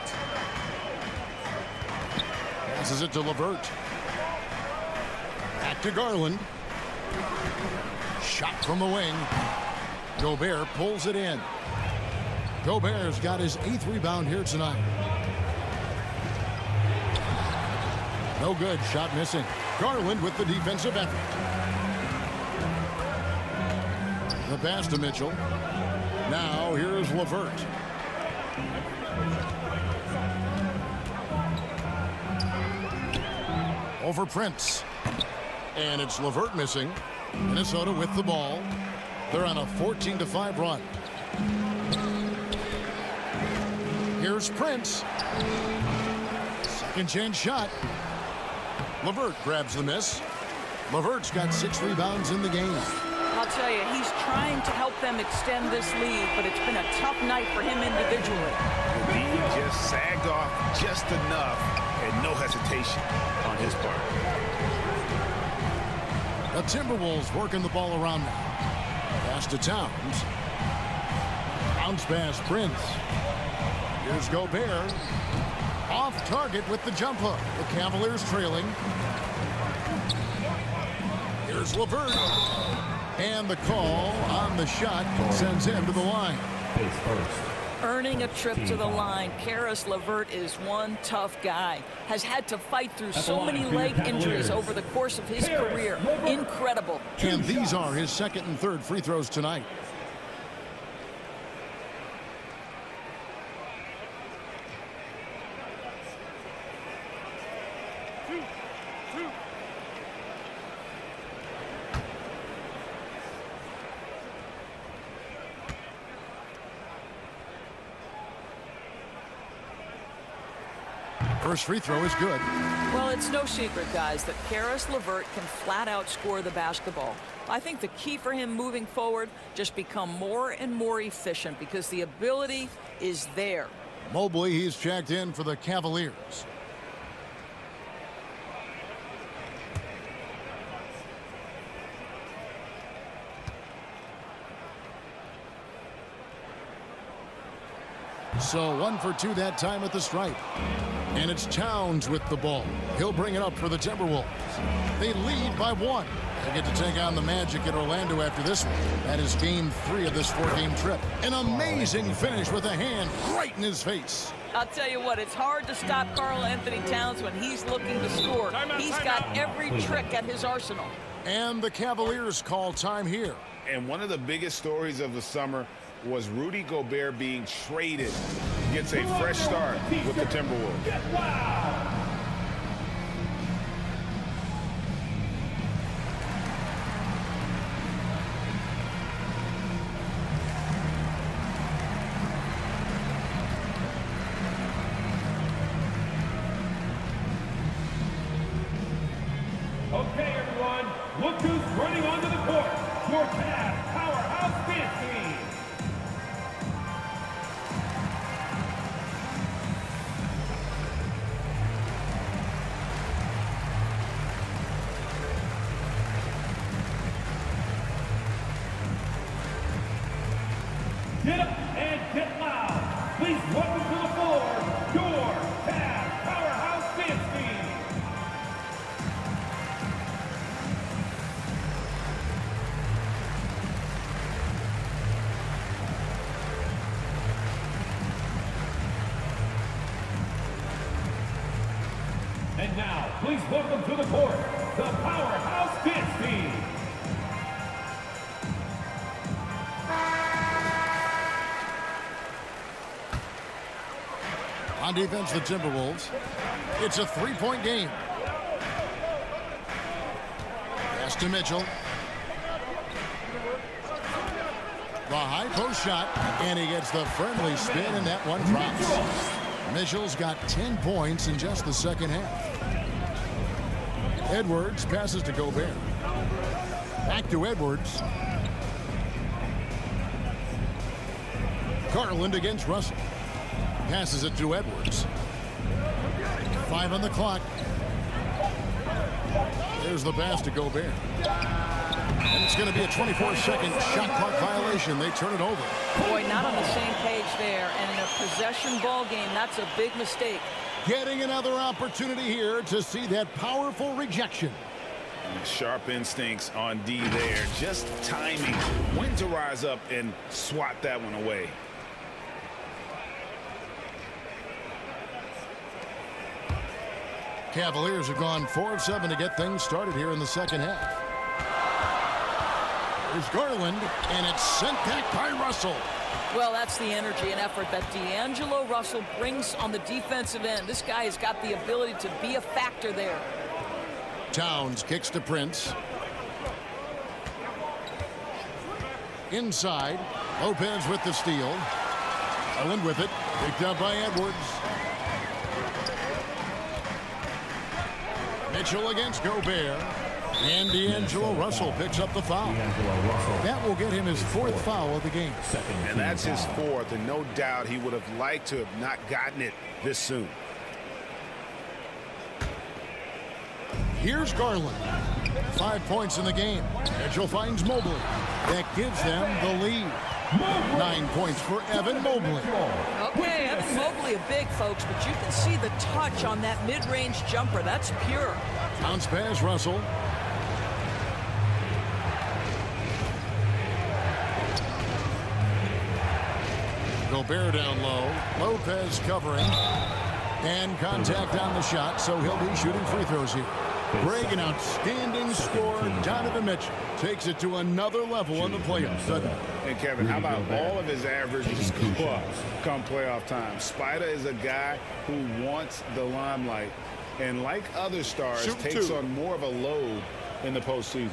Passes it to LeVert. Back to Garland. Shot from the wing. Gobert pulls it in. Gobert's got his 8th rebound here tonight. No good. Shot missing. Garland with the defensive effort. The pass to Mitchell. Now here's LeVert. Over Prince. And it's LeVert missing. Minnesota with the ball. They're on a 14-5 run. Here's Prince. Second chance shot. LeVert grabs the miss. LeVert's got 6 rebounds in the game. I'll tell you, he's trying to help them extend this lead, but it's been a tough night for him individually. He just sagged off just enough and no hesitation on his part. The Timberwolves working the ball around now. Pass to Towns. Bounce pass, Prince. Here's Gobert. Off target with the jump hook. The Cavaliers trailing. Here's LeVert. And the call on the shot sends him to the line. Earning a trip to the line, Caris LeVert is one tough guy. Has had to fight through so many leg injuries over the course of his career. Incredible. And these are his 2nd and 3rd free throws tonight. First free throw is good. Well, it's no secret, guys, that Karis LeVert can flat out score the basketball. I think the key for him moving forward, just become more and more efficient because the ability is there. Mobley, he's checked in for the Cavaliers. So 1 for 2 that time at the stripe. And it's Towns with the ball. He'll bring it up for the Timberwolves. They lead by 1. They get to take on the Magic in Orlando after this one. That is game 3 of this 4-game trip. An amazing finish with a hand right in his face. I'll tell you what, it's hard to stop Karl-Anthony Towns when he's looking to score. He's got every trick at his arsenal. And the Cavaliers call time here. And one of the biggest stories of the summer was Rudy Gobert being traded. Gets a fresh start with the Timberwolves. Okay, everyone, look who's running onto the court. Your Cavs powerhouse dance team. Get up and get loud. Please welcome to the floor your Cavs powerhouse dance team. And now, please welcome to the court the powerhouse dance team. On defense, the Timberwolves. It's a 3-point game. Pass to Mitchell. The high post shot, and he gets the friendly spin, and that one drops. Mitchell's got 10 points in just the second half. Edwards passes to Gobert. Back to Edwards. Garland against Russell. Passes it to Edwards. 5 on the clock. There's the pass to Gobert. And it's going to be a 24-second shot clock violation. They turn it over. Boy, not on the same page there. And in a possession ball game, that's a big mistake. Getting another opportunity here to see that powerful rejection. Sharp instincts on D there. Just timing. When to rise up and swat that one away. Cavaliers have gone 4 of 7 to get things started here in the second half. There's Garland, and it's sent back by Russell. Well, that's the energy and effort that D'Angelo Russell brings on the defensive end. This guy has got the ability to be a factor there. Towns kicks to Prince. Inside, Lopez with the steal. Garland with it, picked up by Edwards. Mitchell against Gobert. And D'Angelo Russell picks up the foul. That will get him his 4th foul of the game. And that's his 4th, and no doubt he would have liked to have not gotten it this soon. Here's Garland. 5 points in the game. Mitchell finds Mobley. That gives them the lead. 9 points for Evan Mobley. Okay, Evan Mobley a big, folks, but you can see the touch on that mid-range jumper. That's pure. Bounce pass, Russell. Gobert down low. Lopez covering. And contact on the shot, so he'll be shooting free throws here. Greg, an outstanding score. Donovan Mitchell takes it to another level in the playoffs. And Kevin, how about all of his averages go up come playoff time? Spider is a guy who wants the limelight, and like other stars, takes on more of a load in the postseason.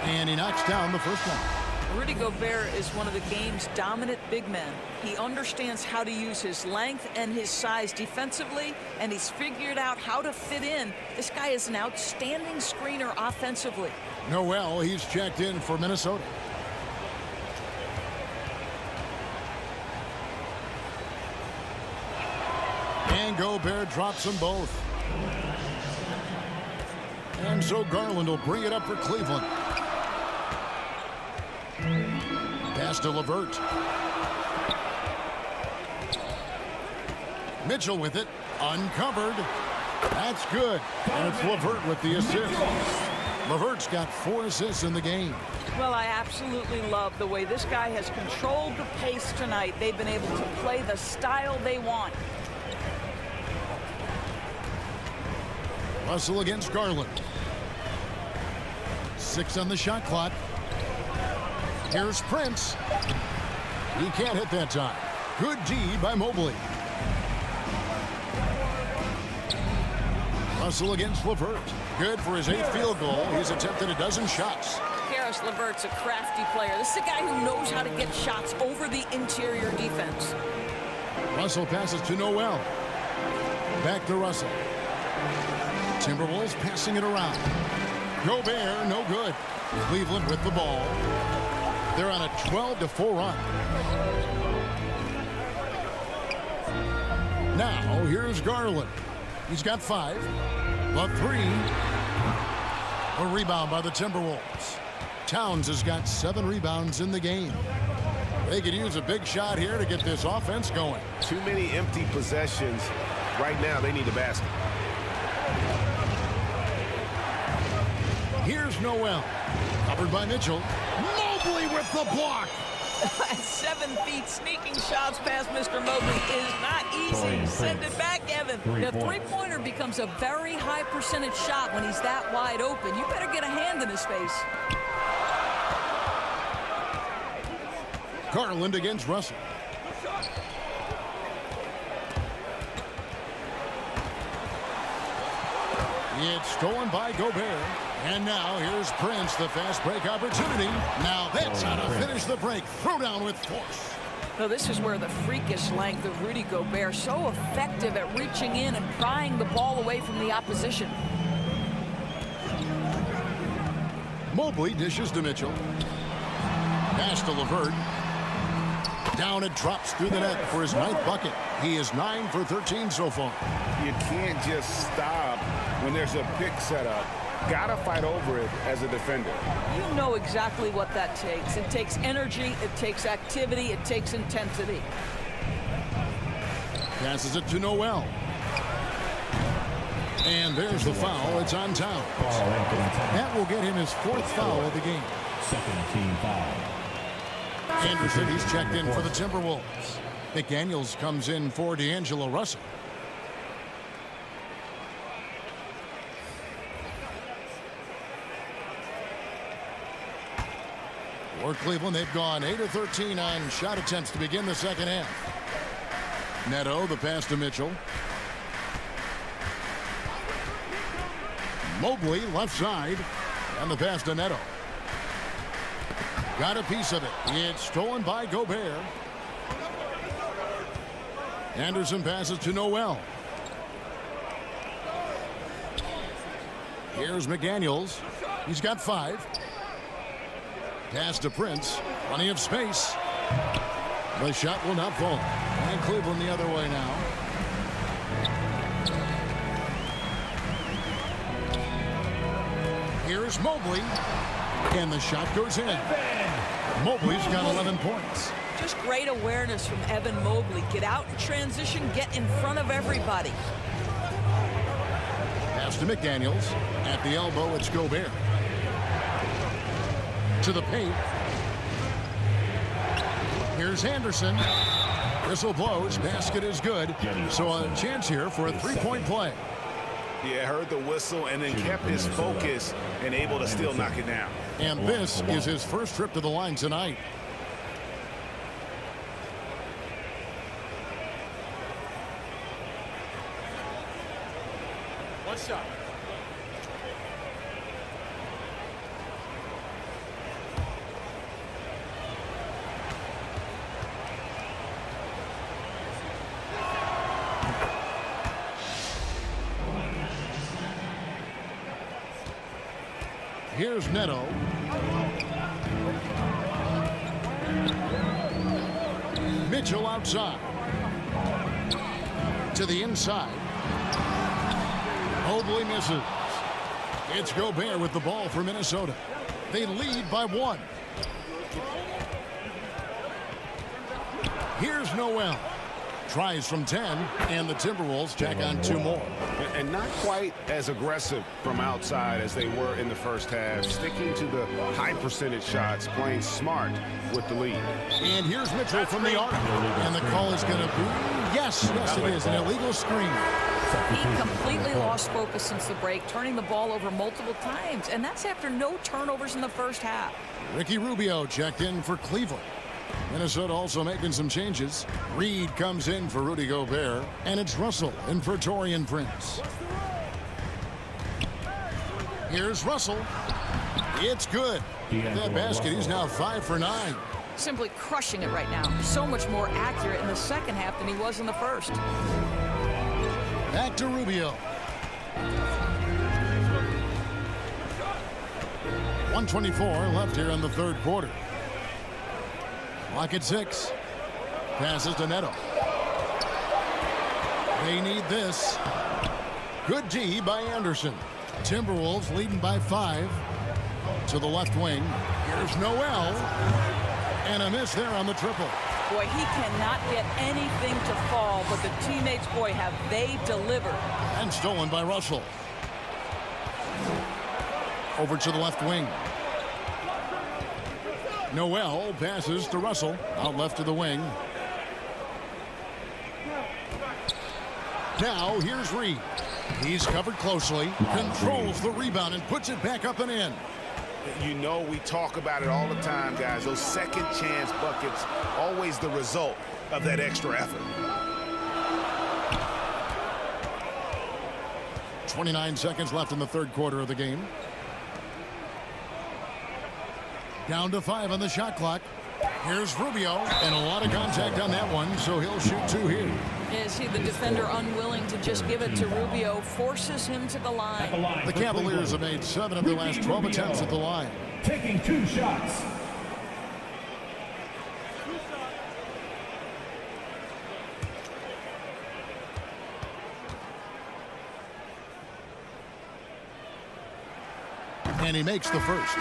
And he knocks down the first one. Rudy Gobert is one of the game's dominant big men. He understands how to use his length and his size defensively, and he's figured out how to fit in. This guy is an outstanding screener offensively. Noel, he's checked in for Minnesota. And Gobert drops them both. And so Garland will bring it up for Cleveland. Pass to LeVert. Mitchell with it. Uncovered. That's good. And it's LeVert with the assist. LeVert's got 4 assists in the game. Well, I absolutely love the way this guy has controlled the pace tonight. They've been able to play the style they want. Russell against Garland. 6 on the shot clock. Here's Prince. He can't hit that time. Good D by Mobley. Russell against LeVert. Good for his 8th field goal. He's attempted a dozen shots. Karis LeVert's a crafty player. This is a guy who knows how to get shots over the interior defense. Russell passes to Noel. Back to Russell. Timberwolves passing it around. Gobert, no good. Cleveland with the ball. They're on a 12-4 run. Now, here's Garland. He's got 5. The 3. A rebound by the Timberwolves. Towns has got 7 rebounds in the game. They could use a big shot here to get this offense going. Too many empty possessions. Right now, they need a basket. Here's Noel. Covered by Mitchell. Mobley with the block. At 7 feet, sneaking shots past Mr. Mobley is not easy. Send it back, Evan. The three-pointer becomes a very high percentage shot when he's that wide open. You better get a hand in his face. Garland against Russell. It's stolen by Gobert. And now here's Prince, the fast break opportunity. Now that's how to finish the break. Throw down with force. So this is where the freakish length of Rudy Gobert, so effective at reaching in and prying the ball away from the opposition. Mobley dishes to Mitchell. Pass to LeVert. Down it drops through the net for his 9th bucket. He is 9 for 13 so far. You can't just stop when there's a pick set up. Gotta fight over it as a defender. You know exactly what that takes. It takes energy, it takes activity, it takes intensity. Passes it to Noel. And there's the foul. It's on Towns. That will get him his 4th foul of the game. Second team foul. Anderson, he's checked in for the Timberwolves. McDaniels comes in for D'Angelo Russell. For Cleveland, they've gone 8 of 13 on shot attempts to begin the second half. Neto, the pass to Mitchell. Mobley, left side, and the pass to Neto. Got a piece of it. It's stolen by Gobert. Anderson passes to Noel. Here's McDaniels. He's got 5. Pass to Prince. Plenty of space. The shot will not fall. And Cleveland the other way now. Here's Mobley. And the shot goes in. Mobley's got 11 points. Just great awareness from Evan Mobley. Get out in transition, get in front of everybody. Pass to McDaniels. At the elbow, it's Gobert. To the paint. Here's Anderson. Whistle blows. Basket is good. So a chance here for a 3-point play. Yeah, heard the whistle and then kept his focus and able to still knock it down. And this is his first trip to the line tonight. One shot. Here's Neto. Mitchell outside. To the inside. Mobley misses. It's Gobert with the ball for Minnesota. They lead by 1. Here's Noel. Tries from 10, and the Timberwolves tack on 2 more. And not quite as aggressive from outside as they were in the first half. Sticking to the high percentage shots, playing smart with the lead. And here's Mitchell from the arc. And the call is going to be, yes, it is, an illegal screen. He completely lost focus since the break, turning the ball over multiple times, and that's after no turnovers in the first half. Ricky Rubio checked in for Cleveland. Minnesota also making some changes. Reed comes in for Rudy Gobert, and it's Russell in for Taurean Prince. Here's Russell. It's good. That basket, he's now 5 for 9. Simply crushing it right now. So much more accurate in the second half than he was in the first. Back to Rubio. 124 left here in the third quarter. Clock at 6. Passes to Neto. They need this. Good D by Anderson. Timberwolves leading by 5. To the left wing. Here's Noel. And a miss there on the triple. Boy, he cannot get anything to fall, but the teammates, boy, have they delivered. And stolen by Russell. Over to the left wing. Noel passes to Russell. Out left to the wing. Now here's Reed. He's covered closely. Controls the rebound and puts it back up and in. You know, we talk about it all the time, guys. Those second chance buckets, always the result of that extra effort. 29 seconds left in the third quarter of the game. Down to 5 on the shot clock. Here's Rubio, and a lot of contact on that one, so he'll shoot 2 here. Is he the defender unwilling to just give it to Rubio, forces him to the line. The Cavaliers have made 7 of their last 12 attempts at the line. Taking 2 shots. And he makes the first.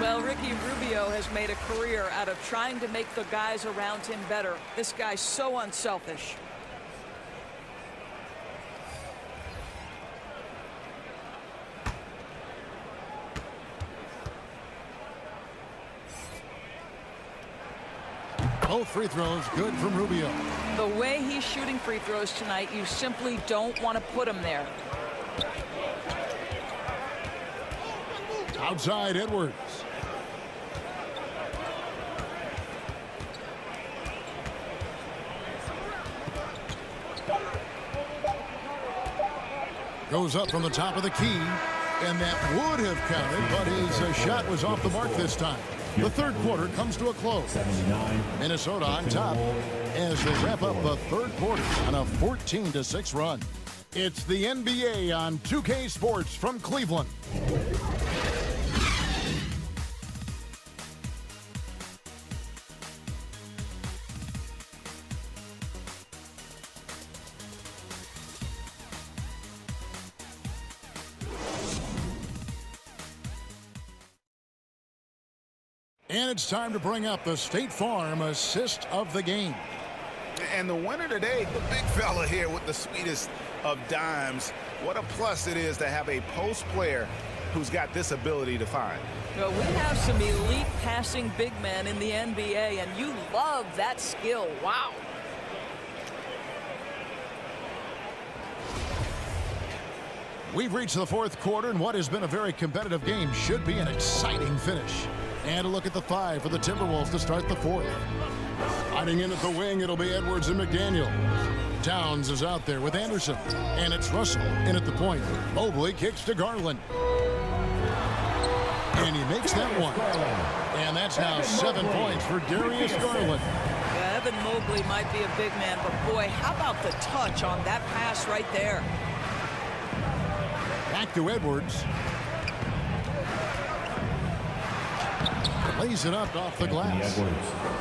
Well, Ricky Rubio has made a career out of trying to make the guys around him better. This guy's so unselfish. Both free throws good from Rubio. The way he's shooting free throws tonight, you simply don't want to put him there. Outside Edwards. Goes up from the top of the key, and that would have counted, but his shot was off the mark this time. The third quarter comes to a close. Minnesota on top as they wrap up the third quarter on a 14-6 run. It's the NBA on 2K Sports from Cleveland. And it's time to bring up the State Farm assist of the game. And the winner today, the big fella here with the sweetest of dimes. What a plus it is to have a post player who's got this ability to find. Well, we have some elite passing big men in the NBA, and you love that skill. Wow. We've reached the fourth quarter, and what has been a very competitive game should be an exciting finish. And a look at the 5 for the Timberwolves to start the fourth. Hiding in at the wing, it'll be Edwards and McDaniel. Towns is out there with Anderson. And it's Russell in at the point. Mobley kicks to Garland. And he makes that one. And that's now 7 points for Darius Garland. Yeah, Evan Mobley might be a big man, but boy, how about the touch on that pass right there? Back to Edwards. Lays it up off the glass.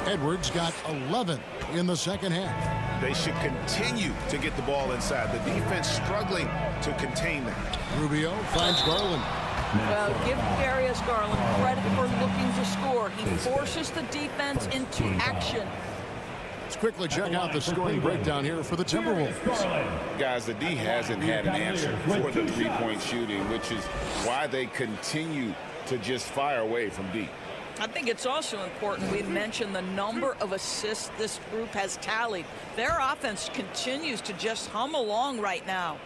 Edwards got 11 in the second half. They should continue to get the ball inside. The defense struggling to contain them. Rubio finds Garland. Well, give Darius Garland credit for looking to score. He forces the defense into action. Let's quickly check out the scoring breakdown here for the Timberwolves. Guys, the D hasn't had an answer for the three-point shooting, which is why they continue to just fire away from deep. I think it's also important we mention the number of assists this group has tallied. Their offense continues to just hum along right now.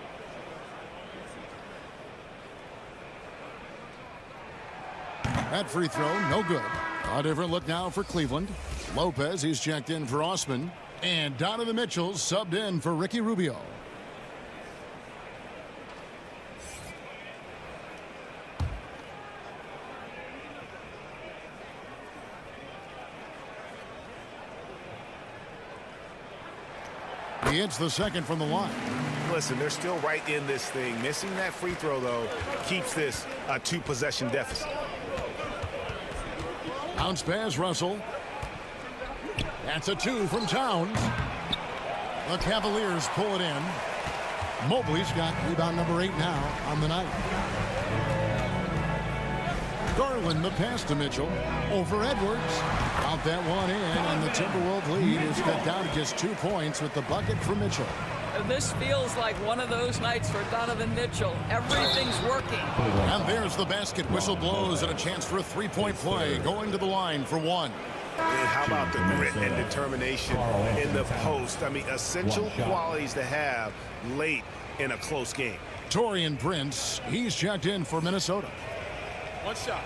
That free throw, no good. A different look now for Cleveland. Lopez, he's checked in for Osman. And Donovan Mitchell subbed in for Ricky Rubio. He hits the second from the line. Listen, they're still right in this thing. Missing that free throw, though, keeps this a two-possession deficit. Bounce pass, Russell. That's a 2 from Towns. The Cavaliers pull it in. Mobley's got rebound number 8 now on the night. Garland, the pass to Mitchell. Over Edwards. Out that one in, and the Timberwolves lead is cut down to just 2 points with the bucket for Mitchell. This feels like one of those nights for Donovan Mitchell. Everything's working. And there's the basket. Whistle blows and a chance for a three-point play. Going to the line for 1. And how about the grit and determination in the post? I mean, essential qualities to have late in a close game. Taurean Prince, he's checked in for Minnesota. One shot.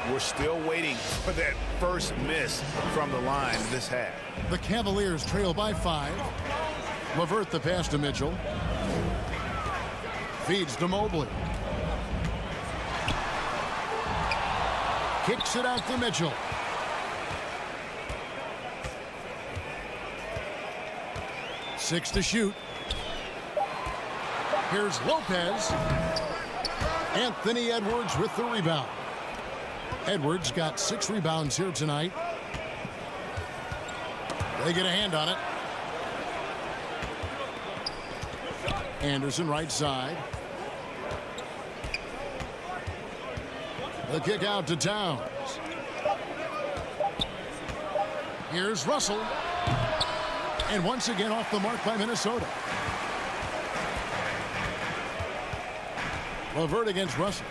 We're still waiting for that first miss from the line this half. The Cavaliers trail by 5. LeVert the pass to Mitchell. Feeds to Mobley. Kicks it out to Mitchell. Six to shoot. Here's Lopez. Anthony Edwards with the rebound. Edwards got 6 rebounds here tonight. They get a hand on it. Anderson right side. The kick out to Towns. Here's Russell. And once again off the mark by Minnesota. LeVert against Russell.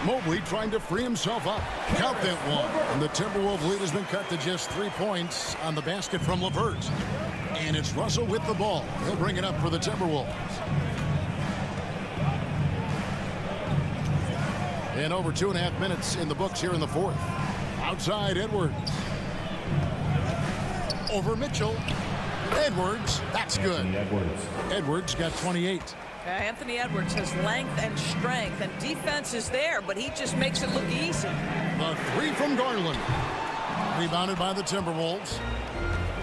Mobley trying to free himself up. Count that one. And the Timberwolves lead has been cut to just 3 points on the basket from LeVert. And it's Russell with the ball. He'll bring it up for the Timberwolves. And over 2.5 minutes in the books here in the fourth. Outside Edwards. Over Mitchell. Edwards. That's good. Edwards got 28. Anthony Edwards has length and strength, and defense is there, but he just makes it look easy. The 3 from Garland. Rebounded by the Timberwolves.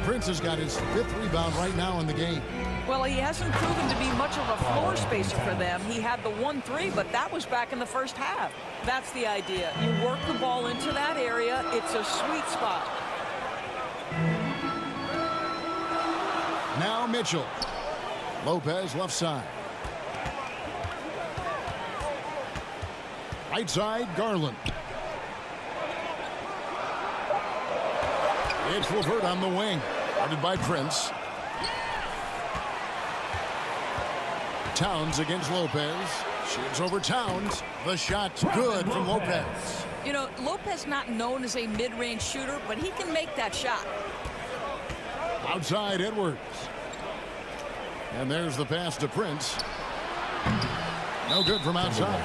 Prince has got his 5th rebound right now in the game. Well, he hasn't proven to be much of a floor spacer for them. He had the 1-3, but that was back in the first half. That's the idea. You work the ball into that area. It's a sweet spot. Now Mitchell. Lopez left side. Right side, Garland. It's LeVert on the wing. Guarded by Prince. Towns against Lopez. Shoots over Towns. The shot's good from Lopez. You know, Lopez not known as a mid-range shooter, but he can make that shot. Outside Edwards. And there's the pass to Prince. No good from outside.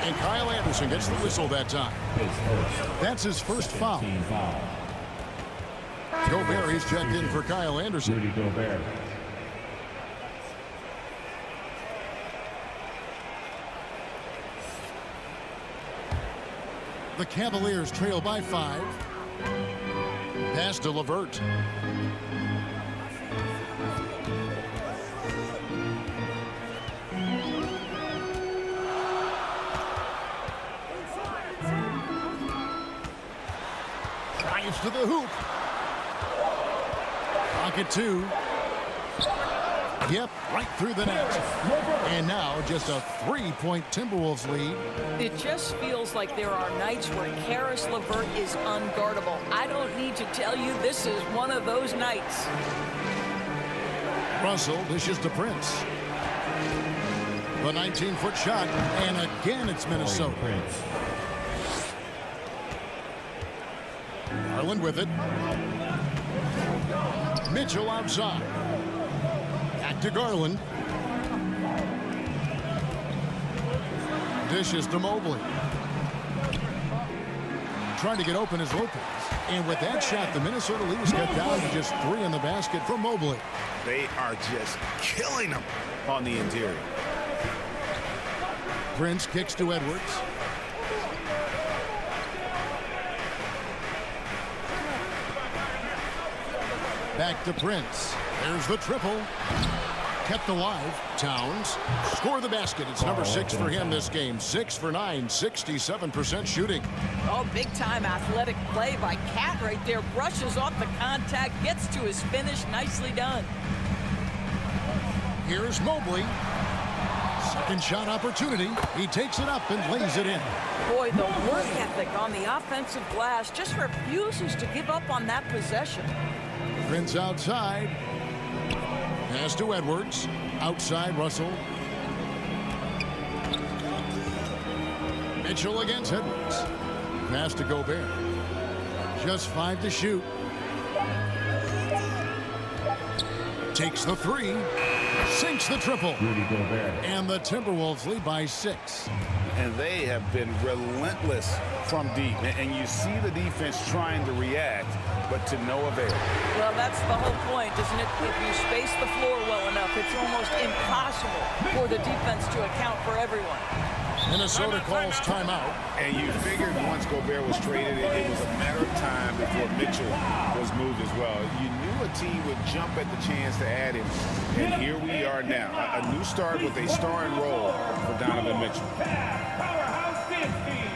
And Kyle Anderson gets the whistle that time. That's his first foul. Gobert, he's checked in for Kyle Anderson. Rudy Gobert. The Cavaliers trail by 5. Pass to LeVert. Drives to the hoop. Pocket two. Yep, right through the net. And now just a 3-point Timberwolves lead. It just feels like there are nights where Karis LeVert is unguardable. I don't need to tell you, this is one of those nights. Russell dishes to Prince. The 19-foot shot, and again it's Minnesota. Garland with it. Mitchell outside. Back to Garland. Dishes to Mobley. Trying to get open is Lopez. And with that shot, the Minnesota Leafs got down to just 3 in the basket from Mobley. They are just killing them on the interior. Prince kicks to Edwards. Back to Prince. There's the triple. Kept alive. Towns. Score the basket. It's number 6 for him this game. 6 for 9. 67% shooting. Oh, big-time athletic play by Cat right there. Brushes off the contact. Gets to his finish. Nicely done. Here's Mobley. Second shot opportunity. He takes it up and lays it in. Boy, the work ethic on the offensive glass just refuses to give up on that possession. Prince outside. Pass to Edwards. Outside Russell. Mitchell against Edwards. Pass to Gobert. Just 5 to shoot. Takes the 3. Sinks the triple. And the Timberwolves lead by 6. And they have been relentless from deep. And you see the defense trying to react, but to no avail. Well, that's the whole point, isn't it? If you space the floor well enough, it's almost impossible for the defense to account for everyone. Minnesota calls timeout. And you figured once Gobert was traded, it was a matter of time before Mitchell was moved as well. You knew a team would jump at the chance to add him. And here we are now. A new start with a starring role for Donovan Mitchell. Powerhouse dance team.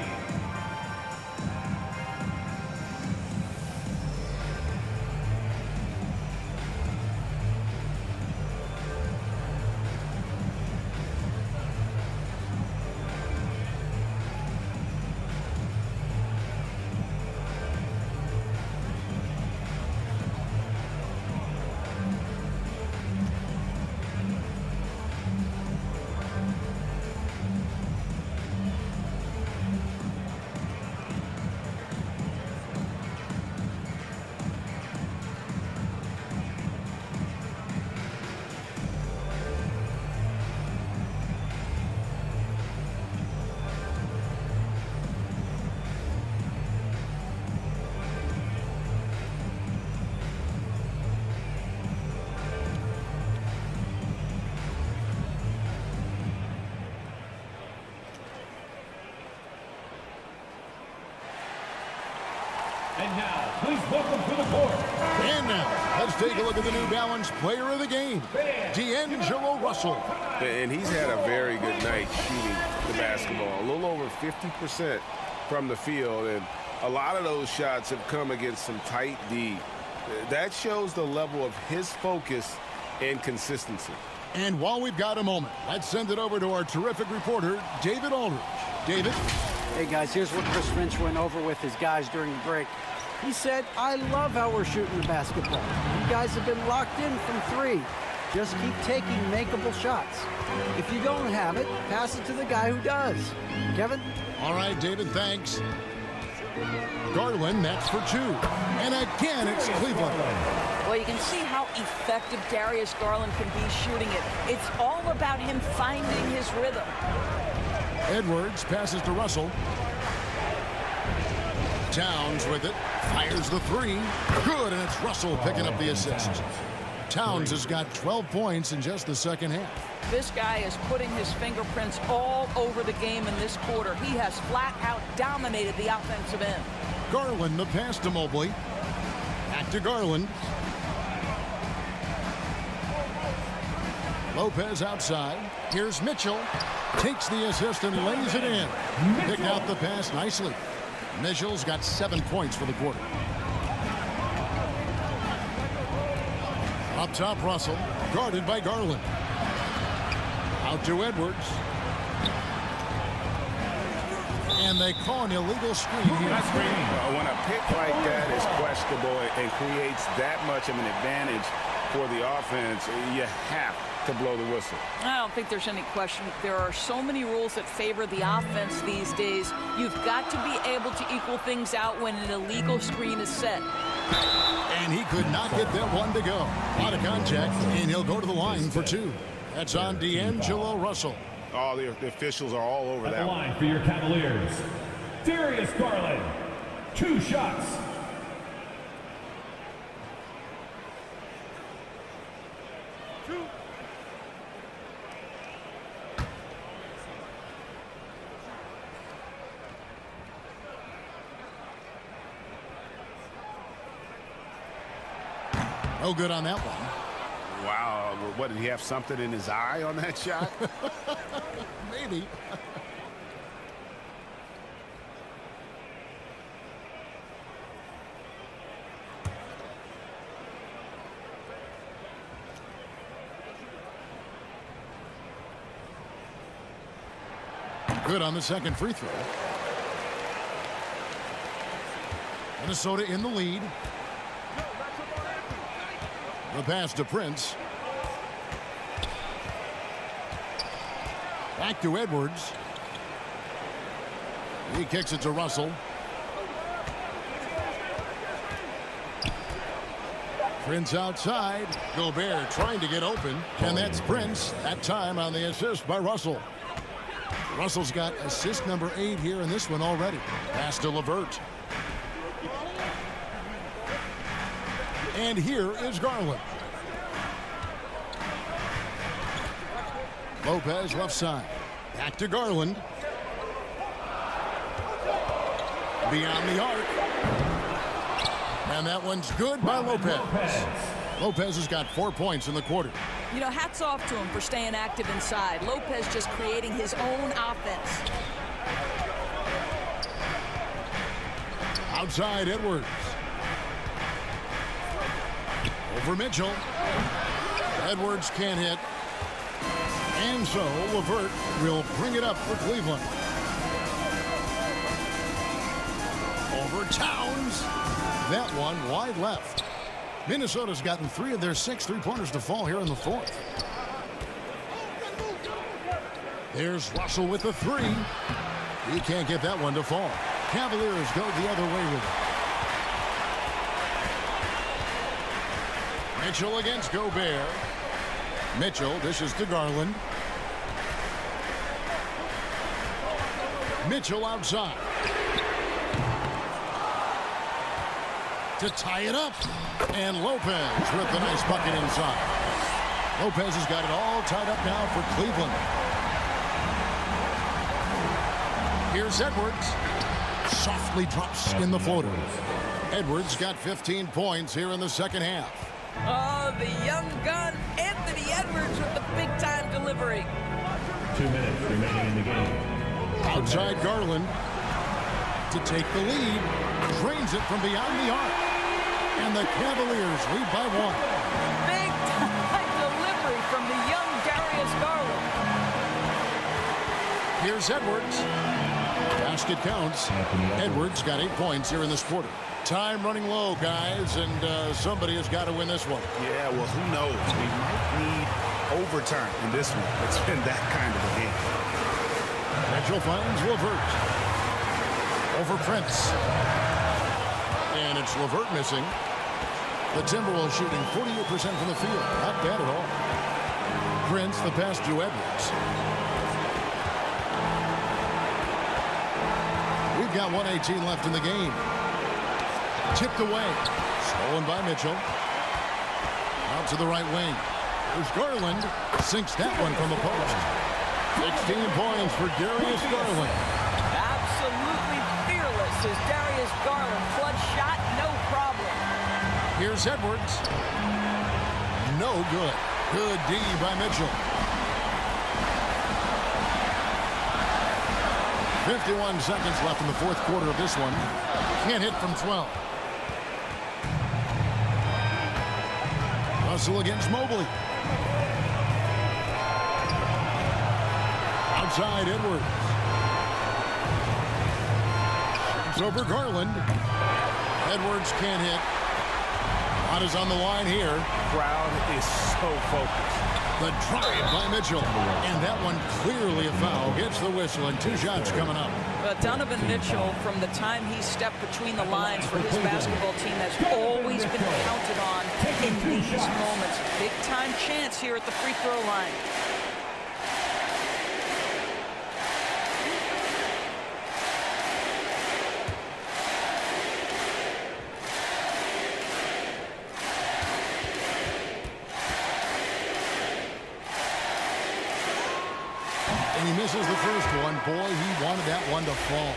And now, please welcome to the court. And now, let's take a look at the New Balance player of the game, D'Angelo Russell. And he's had a very good night shooting the basketball. A little over 50% from the field, and a lot of those shots have come against some tight D. That shows the level of his focus and consistency. And while we've got a moment, let's send it over to our terrific reporter, David Aldridge. David? Hey, guys, here's what Chris Finch went over with his guys during the break. He said, I love how we're shooting the basketball. You guys have been locked in from 3. Just keep taking makeable shots. If you don't have it, pass it to the guy who does. Kevin? All right, David, thanks. Garland, that's for 2. And again, it's Cleveland. Well, you can see how effective Darius Garland can be shooting it. It's all about him finding his rhythm. Edwards passes to Russell. Towns with it. Fires the 3. Good, and it's Russell picking up the assist. Towns has got 12 points in just the second half. This guy is putting his fingerprints all over the game in this quarter. He has flat out dominated the offensive end. Garland, the pass to Mobley. Back to Garland. Lopez outside. Here's Mitchell. Takes the assist and lays it in. Picked out the pass nicely. Mitchell's got 7 points for the quarter. Up top, Russell. Guarded by Garland. Out to Edwards. And they call an illegal screen here. When a pick like that is questionable and creates that much of an advantage for the offense, you have to blow the whistle. I don't think there's any question. There are so many rules that favor the offense these days. You've got to be able to equal things out when an illegal screen is set. And he could not get that one to go. Out of contact, and he'll go to the line for 2. That's on D'Angelo Russell. All the officials are all over that At the line for your Cavaliers, Darius Garland, 2 shots. No good on that one. Wow, what, did he have something in his eye on that shot? Maybe. Good on the second free throw. Minnesota in the lead. The pass to Prince. Back to Edwards. He kicks it to Russell. Prince outside. Gobert trying to get open. And that's Prince. That time on the assist by Russell. Russell's got assist number 8 here in this one already. Pass to LeVert. And here is Garland. Lopez left side. Back to Garland. Beyond the arc. And that one's good by Lopez. Lopez has got 4 points in the quarter. You know, hats off to him for staying active inside. Lopez just creating his own offense. Outside Edwards. Over Mitchell. Edwards can't hit. And so LeVert will bring it up for Cleveland. Over Towns. That one wide left. Minnesota's gotten 3 of their 6 3-pointers to fall here in the 4th. There's Russell with the 3. He can't get that one to fall. Cavaliers go the other way with it. Mitchell against Gobert. Mitchell dishes to Garland. Mitchell outside. To tie it up. And Lopez with the nice bucket inside. Lopez has got it all tied up now for Cleveland. Here's Edwards. Softly drops in the floater. Edwards got 15 points here in the second half. Oh, the young gun, Anthony Edwards with the big-time delivery. 2 minutes remaining in the game. Outside Garland to take the lead. Drains it from beyond the arc. And the Cavaliers lead by 1. Big-time delivery from the young Darius Garland. Here's Edwards. Basket counts. Edwards got 8 points here in this quarter. Time running low, guys, and somebody has got to win this one. Yeah, well, who knows? We might need overtime in this one. It's been that kind of a game. Mitchell finds LeVert. Over Prince. And it's LeVert missing. The Timberwolves shooting 48% from the field. Not bad at all. Prince, the pass to Edwards. We've got 1:18 left in the game. Tipped away. Stolen by Mitchell. Out to the right wing. There's Garland. Sinks that one from the post. 16 points for Darius Garland. Absolutely fearless is Darius Garland. Clutch shot, no problem. Here's Edwards. No good. Good D by Mitchell. 51 seconds left in the fourth quarter of this one. Can't hit from 12. Russell against Mobley. Outside Edwards. It's over Garland. Edwards can't hit. Lot is on the line here. Crowd is so focused. The drive by Mitchell. And that one clearly a foul. Gets the whistle and 2 shots coming up. Donovan Mitchell, from the time he stepped between the lines for his basketball team, has always been counted on in these moments. Big time chance here at the free throw line. And he misses the first one. Boy, he wanted that one to fall.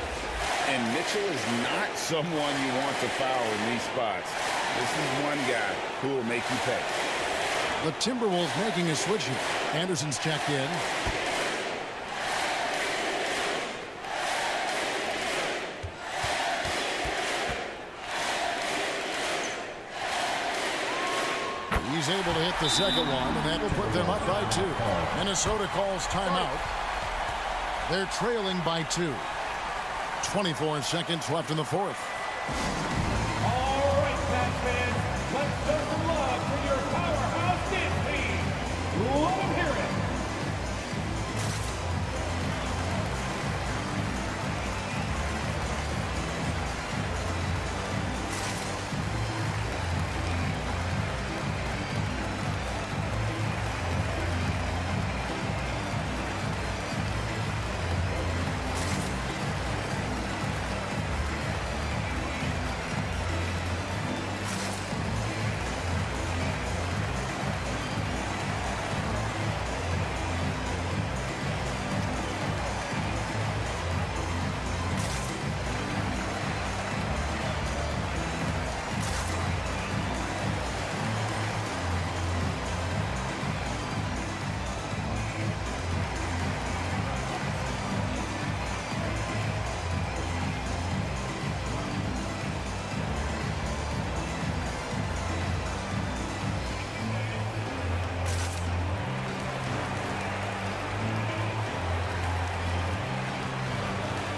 And Mitchell is not someone you want to foul in these spots. This is one guy who will make you pay. The Timberwolves making a switch here. Anderson's checked in. He's able to hit the second one, and that will put them up by 2. Minnesota calls timeout. They're trailing by 2. 24 seconds left in the fourth. All right, Pats fans, let's show some love for your powerhouse dance team. Let them hear it.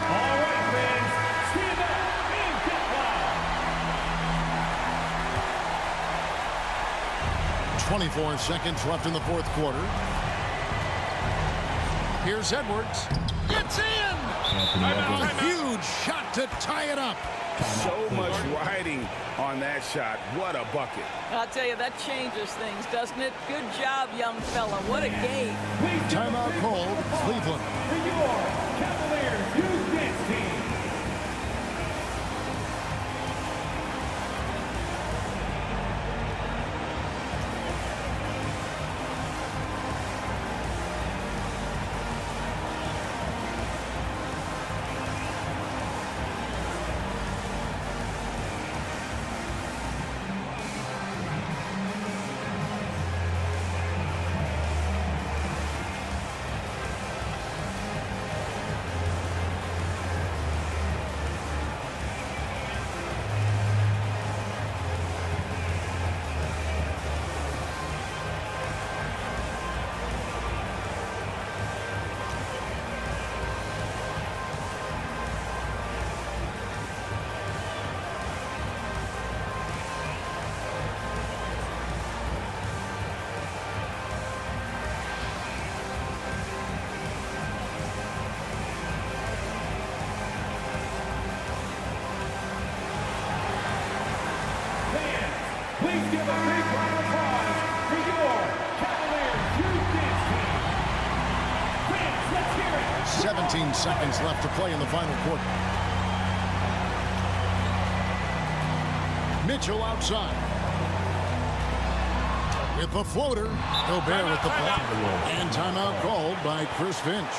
All right, fans, stand up and get loud. 24 seconds left in the fourth quarter. Here's Edwards. It's in! A huge shot to tie it up. So much riding on that shot. What a bucket. I'll tell you, that changes things, doesn't it? Good job, young fella. What a game. Timeout called Cleveland. For your Cavaliers youth dance team. Please give a big round of applause for your Cavaliers youth dance team. Fans, let's hear it. 17 seconds left to play in the final quarter. Mitchell outside. With the floater, Gobert with the block. And timeout called by Chris Finch.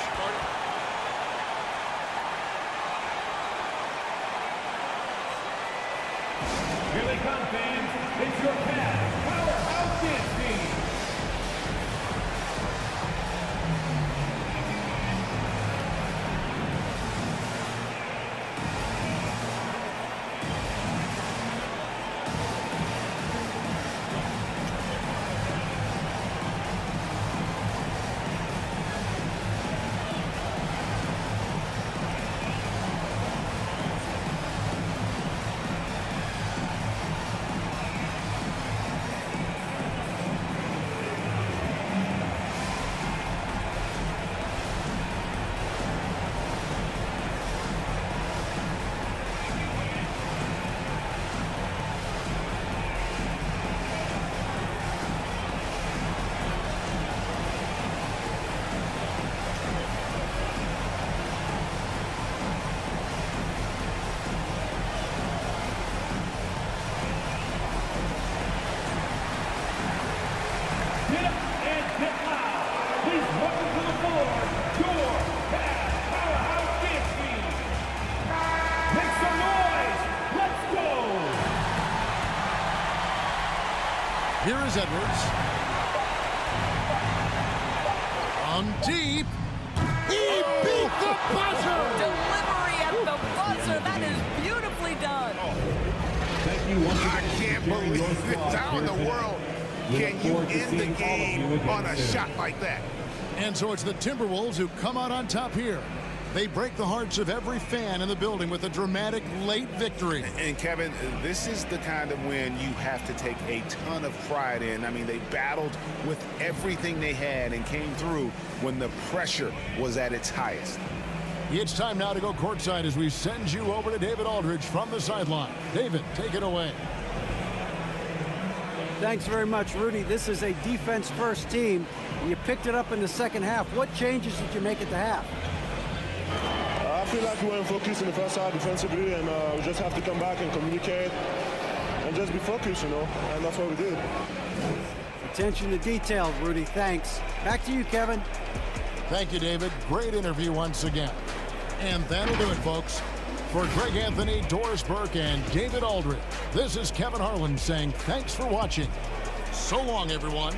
Here they come, fans. is your Cavs powerhouse dance team. Get up and get loud. Please welcome to the floor your Cavs powerhouse dance team. Make some noise. Let's go. Here is Edwards. From deep. He beat the buzzer! Delivery at the buzzer. That is beautifully done. Thank you once I again. can't for sharing believe your it. thoughts How in the here. world We can look you forward to end the seeing all of you game again on a soon. shot like that? And so it's the Timberwolves who come out on top here. They break the hearts of every fan in the building with a dramatic late victory. And Kevin, this is the kind of win you have to take a ton of pride in. I mean, they battled with everything they had and came through when the pressure was at its highest. It's time now to go courtside as we send you over to David Aldridge from the sideline. David, take it away. Thanks very much, Rudy. This is a defense-first team. You picked it up in the second half. What changes did you make at the half? I feel like we weren't focused in the first half defensively, and we just have to come back and communicate and just be focused, and that's what we did. Attention to detail, Rudy. Thanks. Back to you, Kevin. Thank you, David. Great interview once again. And that'll do it, folks. For Greg Anthony, Doris Burke, and David Aldridge, this is Kevin Harlan saying thanks for watching. So long, everyone.